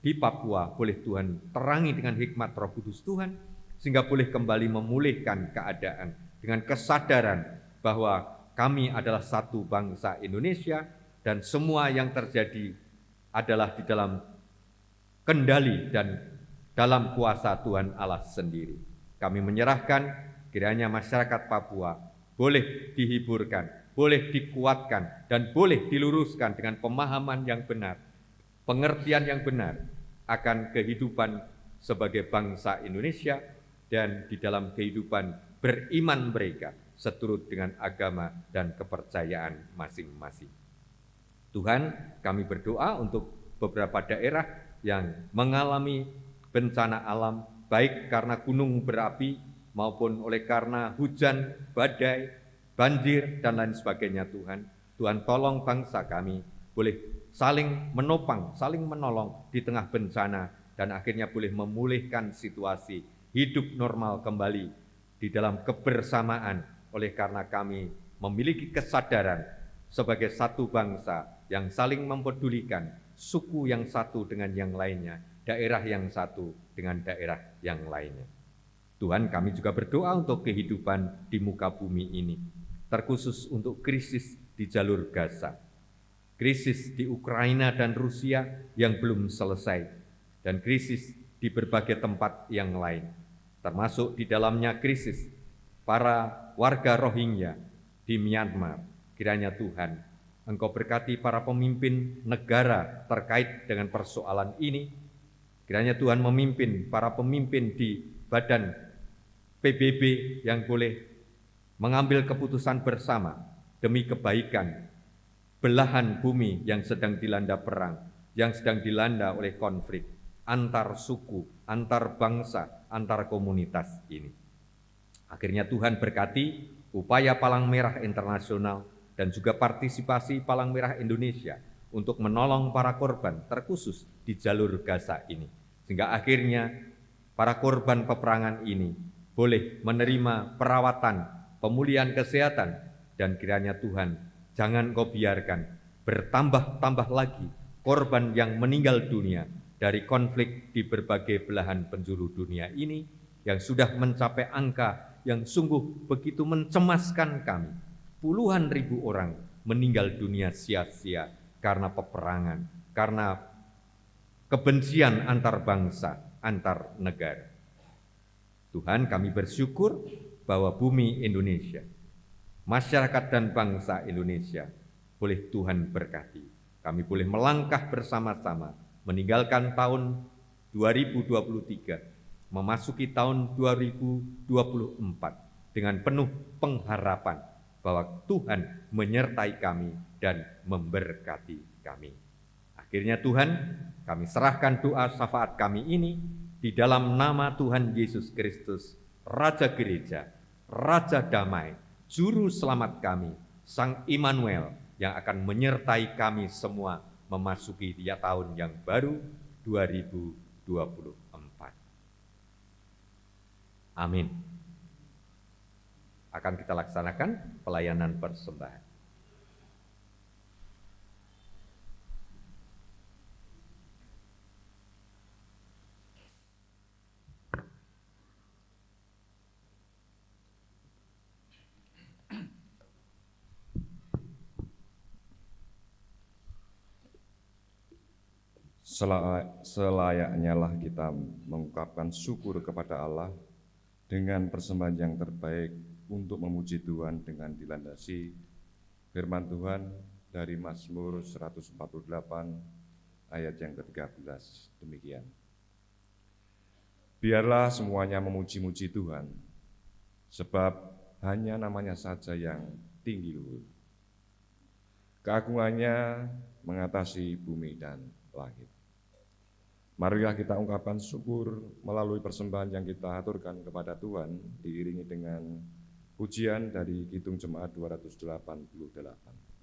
di Papua boleh Tuhan terangi dengan hikmat Roh Kudus Tuhan, sehingga boleh kembali memulihkan keadaan dengan kesadaran bahwa kami adalah satu bangsa Indonesia dan semua yang terjadi adalah di dalam kendali dan dalam kuasa Tuhan Allah sendiri. Kami menyerahkan kiranya masyarakat Papua boleh dihiburkan, boleh dikuatkan, dan boleh diluruskan dengan pemahaman yang benar, pengertian yang benar akan kehidupan sebagai bangsa Indonesia dan di dalam kehidupan beriman mereka seturut dengan agama dan kepercayaan masing-masing. Tuhan, kami berdoa untuk beberapa daerah yang mengalami bencana alam, baik karena gunung berapi maupun oleh karena hujan, badai, banjir, dan lain sebagainya. Tuhan tolong bangsa kami boleh saling menopang, saling menolong di tengah bencana, dan akhirnya boleh memulihkan situasi hidup normal kembali di dalam kebersamaan oleh karena kami memiliki kesadaran sebagai satu bangsa yang saling mempedulikan, suku yang satu dengan yang lainnya, daerah yang satu dengan daerah yang lainnya. Tuhan, kami juga berdoa untuk kehidupan di muka bumi ini, terkhusus untuk krisis di jalur Gaza, krisis di Ukraina dan Rusia yang belum selesai, dan krisis di berbagai tempat yang lain, termasuk di dalamnya krisis para warga Rohingya di Myanmar. Kiranya Tuhan, Engkau berkati para pemimpin negara terkait dengan persoalan ini. Kiranya Tuhan memimpin para pemimpin di badan PBB yang boleh mengambil keputusan bersama demi kebaikan belahan bumi yang sedang dilanda perang, yang sedang dilanda oleh konflik. antar suku, antar bangsa, antar komunitas ini. Akhirnya Tuhan berkati upaya Palang Merah Internasional dan juga partisipasi Palang Merah Indonesia untuk menolong para korban terkhusus di jalur Gaza ini. Sehingga akhirnya para korban peperangan ini boleh menerima perawatan, pemulihan kesehatan, dan kiranya Tuhan jangan Kau biarkan bertambah-tambah lagi korban yang meninggal dunia dari konflik di berbagai belahan penjuru dunia ini yang sudah mencapai angka yang sungguh begitu mencemaskan kami. Puluhan ribu orang meninggal dunia sia-sia karena peperangan, karena kebencian antar bangsa, antar negara. Tuhan, kami bersyukur bahwa bumi Indonesia, masyarakat dan bangsa Indonesia boleh Tuhan berkati. Kami boleh melangkah bersama-sama meninggalkan tahun 2023, memasuki tahun 2024 dengan penuh pengharapan bahwa Tuhan menyertai kami dan memberkati kami. Akhirnya Tuhan, kami serahkan doa syafaat kami ini di dalam nama Tuhan Yesus Kristus, Raja Gereja, Raja Damai, Juru Selamat kami, Sang Immanuel, yang akan menyertai kami semua memasuki tahun yang baru 2024. Amin. Akan kita laksanakan pelayanan persembahan. Selayaknya lah kita mengungkapkan syukur kepada Allah dengan persembahan yang terbaik untuk memuji Tuhan dengan dilandasi firman Tuhan dari Mazmur 148 ayat yang ke-13. Demikian. Biarlah semuanya memuji-muji Tuhan, sebab hanya namanya saja yang tinggi luhur. Keagungannya mengatasi bumi dan langit. Marilah kita ungkapkan syukur melalui persembahan yang kita aturkan kepada Tuhan, diiringi dengan pujian dari Kidung Jemaat 288.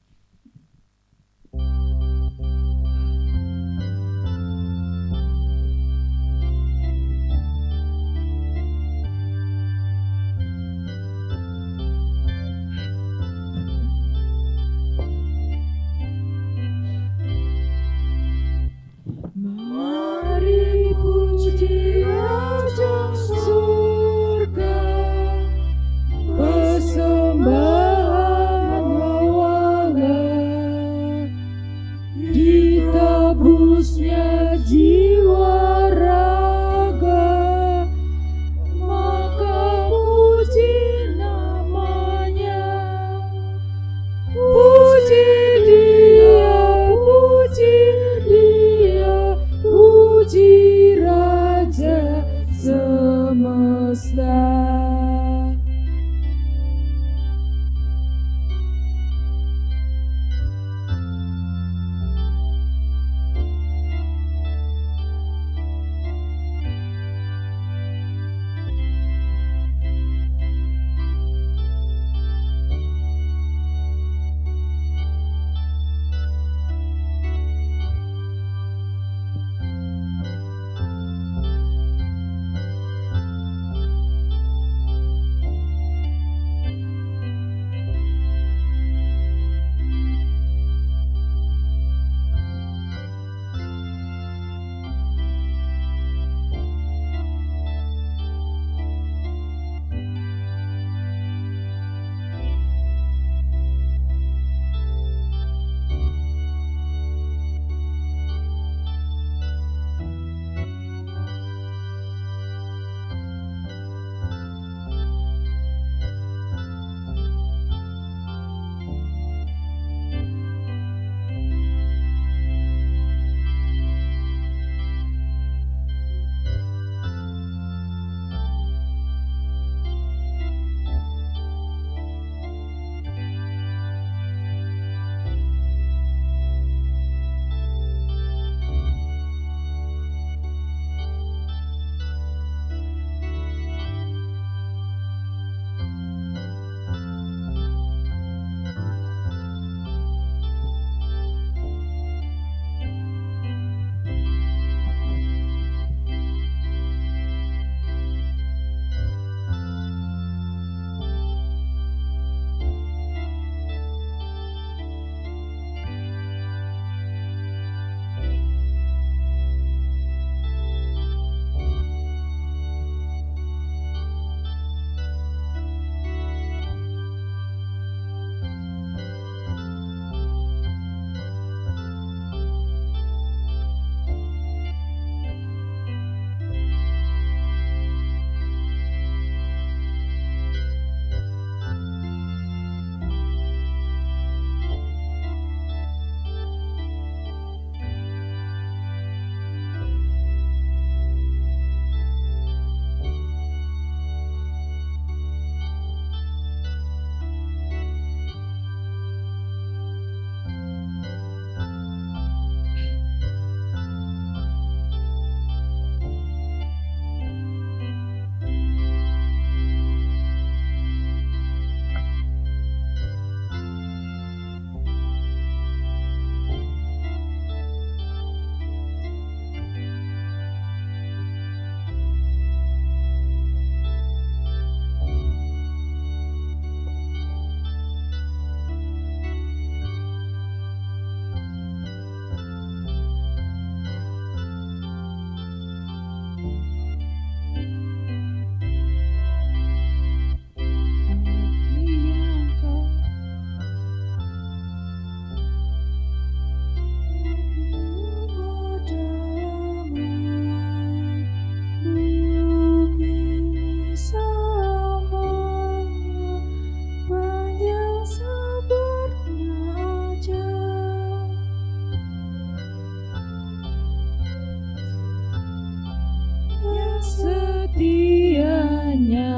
setianya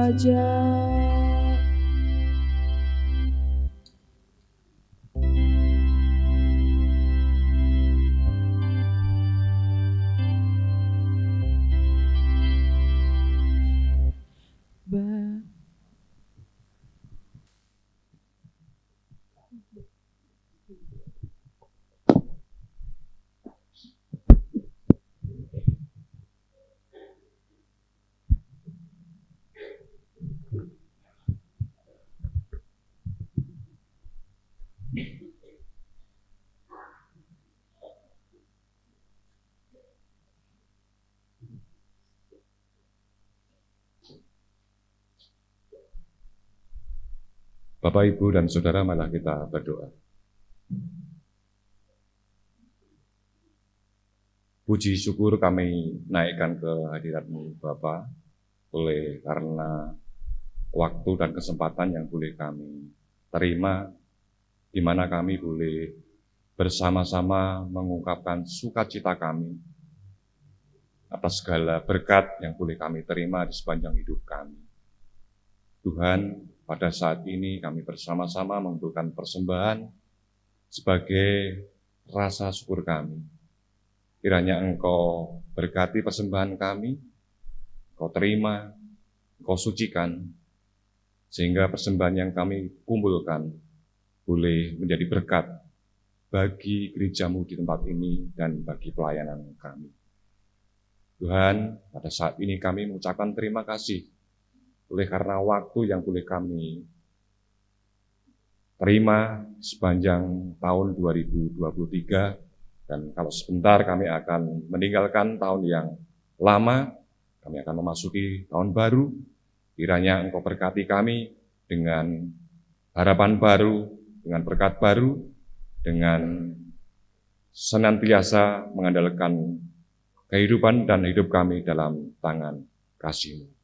aja. Bapak, Ibu, dan Saudara, marilah kita berdoa. Puji syukur kami naikkan ke hadirat-Mu, Bapa, oleh karena waktu dan kesempatan yang boleh kami terima, di mana kami boleh bersama-sama mengungkapkan sukacita kami atas segala berkat yang boleh kami terima di sepanjang hidup kami. Tuhan, pada saat ini kami bersama-sama mengumpulkan persembahan sebagai rasa syukur kami. Kiranya Engkau berkati persembahan kami, Engkau terima, Engkau sucikan, sehingga persembahan yang kami kumpulkan boleh menjadi berkat bagi gereja-Mu di tempat ini dan bagi pelayanan kami. Tuhan, pada saat ini kami mengucapkan terima kasih oleh karena waktu yang boleh kami terima sepanjang tahun 2023, dan kalau sebentar kami akan meninggalkan tahun yang lama, kami akan memasuki tahun baru. Kiranya Engkau berkati kami dengan harapan baru, dengan berkat baru, dengan senantiasa mengandalkan kehidupan dan hidup kami dalam tangan kasih-Mu.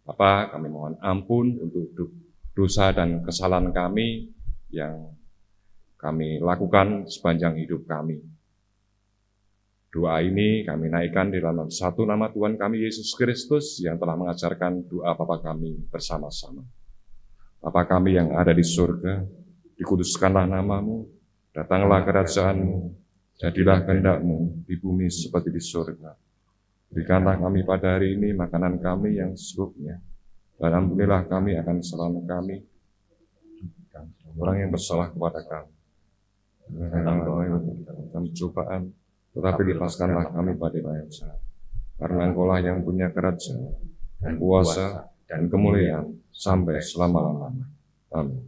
Bapa, kami mohon ampun untuk dosa dan kesalahan kami yang kami lakukan sepanjang hidup kami. Doa ini kami naikkan di dalam satu nama Tuhan kami Yesus Kristus yang telah mengajarkan doa Bapa kami bersama-sama. Bapa kami yang ada di surga, dikuduskanlah nama-Mu, datanglah kerajaan-Mu, jadilah kehendak-Mu di bumi seperti di surga. Berikanlah kami pada hari ini makanan kami yang secukupnya, dan ampunilah kami akan kesalahan kami, orang yang bersalah kepada kami. Dalam cobaan, tetapi lepaskanlah kami pada yang jahat. Karena Engkau-lah yang punya kerajaan, dan kuasa, dan kemuliaan sampai selama-lamanya. Amin.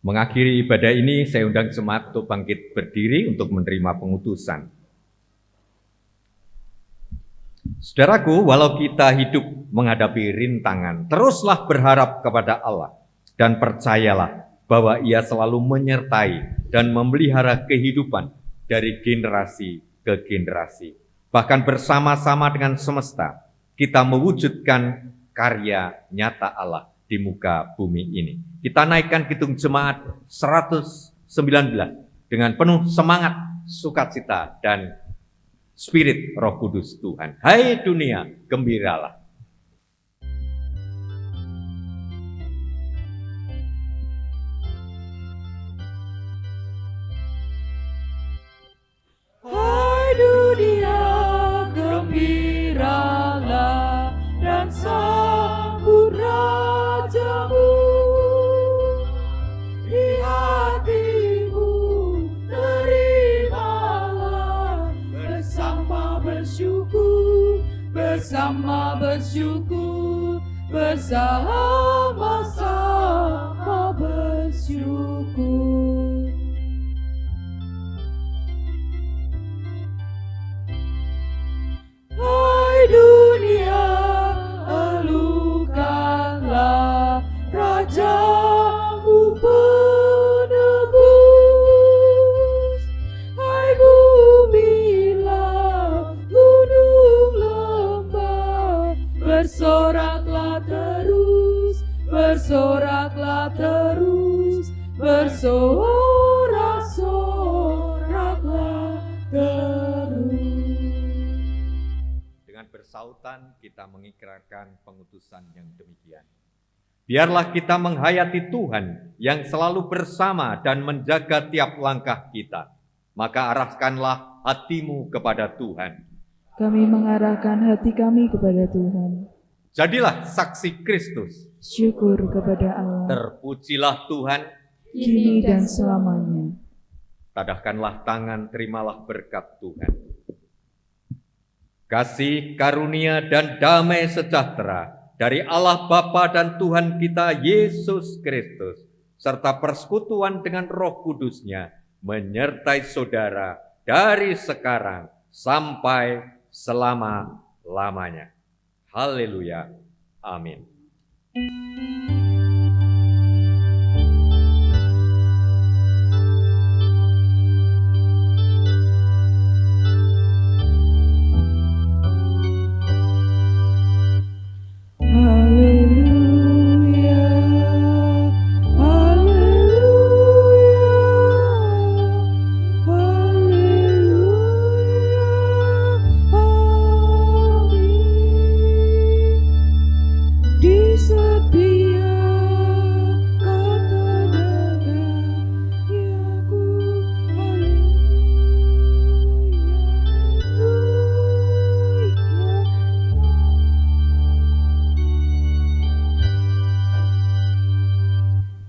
Mengakhiri ibadah ini, saya undang jemaat untuk bangkit berdiri untuk menerima pengutusan. Saudaraku, walau kita hidup menghadapi rintangan, teruslah berharap kepada Allah dan percayalah bahwa Ia selalu menyertai dan memelihara kehidupan dari generasi ke generasi. Bahkan bersama-sama dengan semesta, kita mewujudkan karya nyata Allah di muka bumi ini. Kita naikkan kidung jemaat 119 dengan penuh semangat, sukacita, dan Spirit Roh Kudus Tuhan. Hai dunia, gembiralah. Hai dunia, gembiralah dan sambut Raja-Mu. Di hatimu terimalah bersama bersyukur, bersama-sama bersyukur. Hai dunia, elukanlah bersoraklah terus, bersoraklah terus, bersorak-soraklah terus. Dengan bersautan kita mengikrarkan pengutusan yang demikian. Biarlah kita menghayati Tuhan yang selalu bersama dan menjaga tiap langkah kita. Maka arahkanlah hatimu kepada Tuhan. Kami mengarahkan hati kami kepada Tuhan. Jadilah saksi Kristus. Syukur kepada Allah. Terpujilah Tuhan. Kini dan selamanya. Tadahkanlah tangan, terimalah berkat Tuhan. Kasih, karunia, dan damai sejahtera dari Allah Bapa dan Tuhan kita Yesus Kristus, serta persekutuan dengan Roh Kudus-Nya, menyertai saudara dari sekarang sampai selama-lamanya. Haleluya. Amin.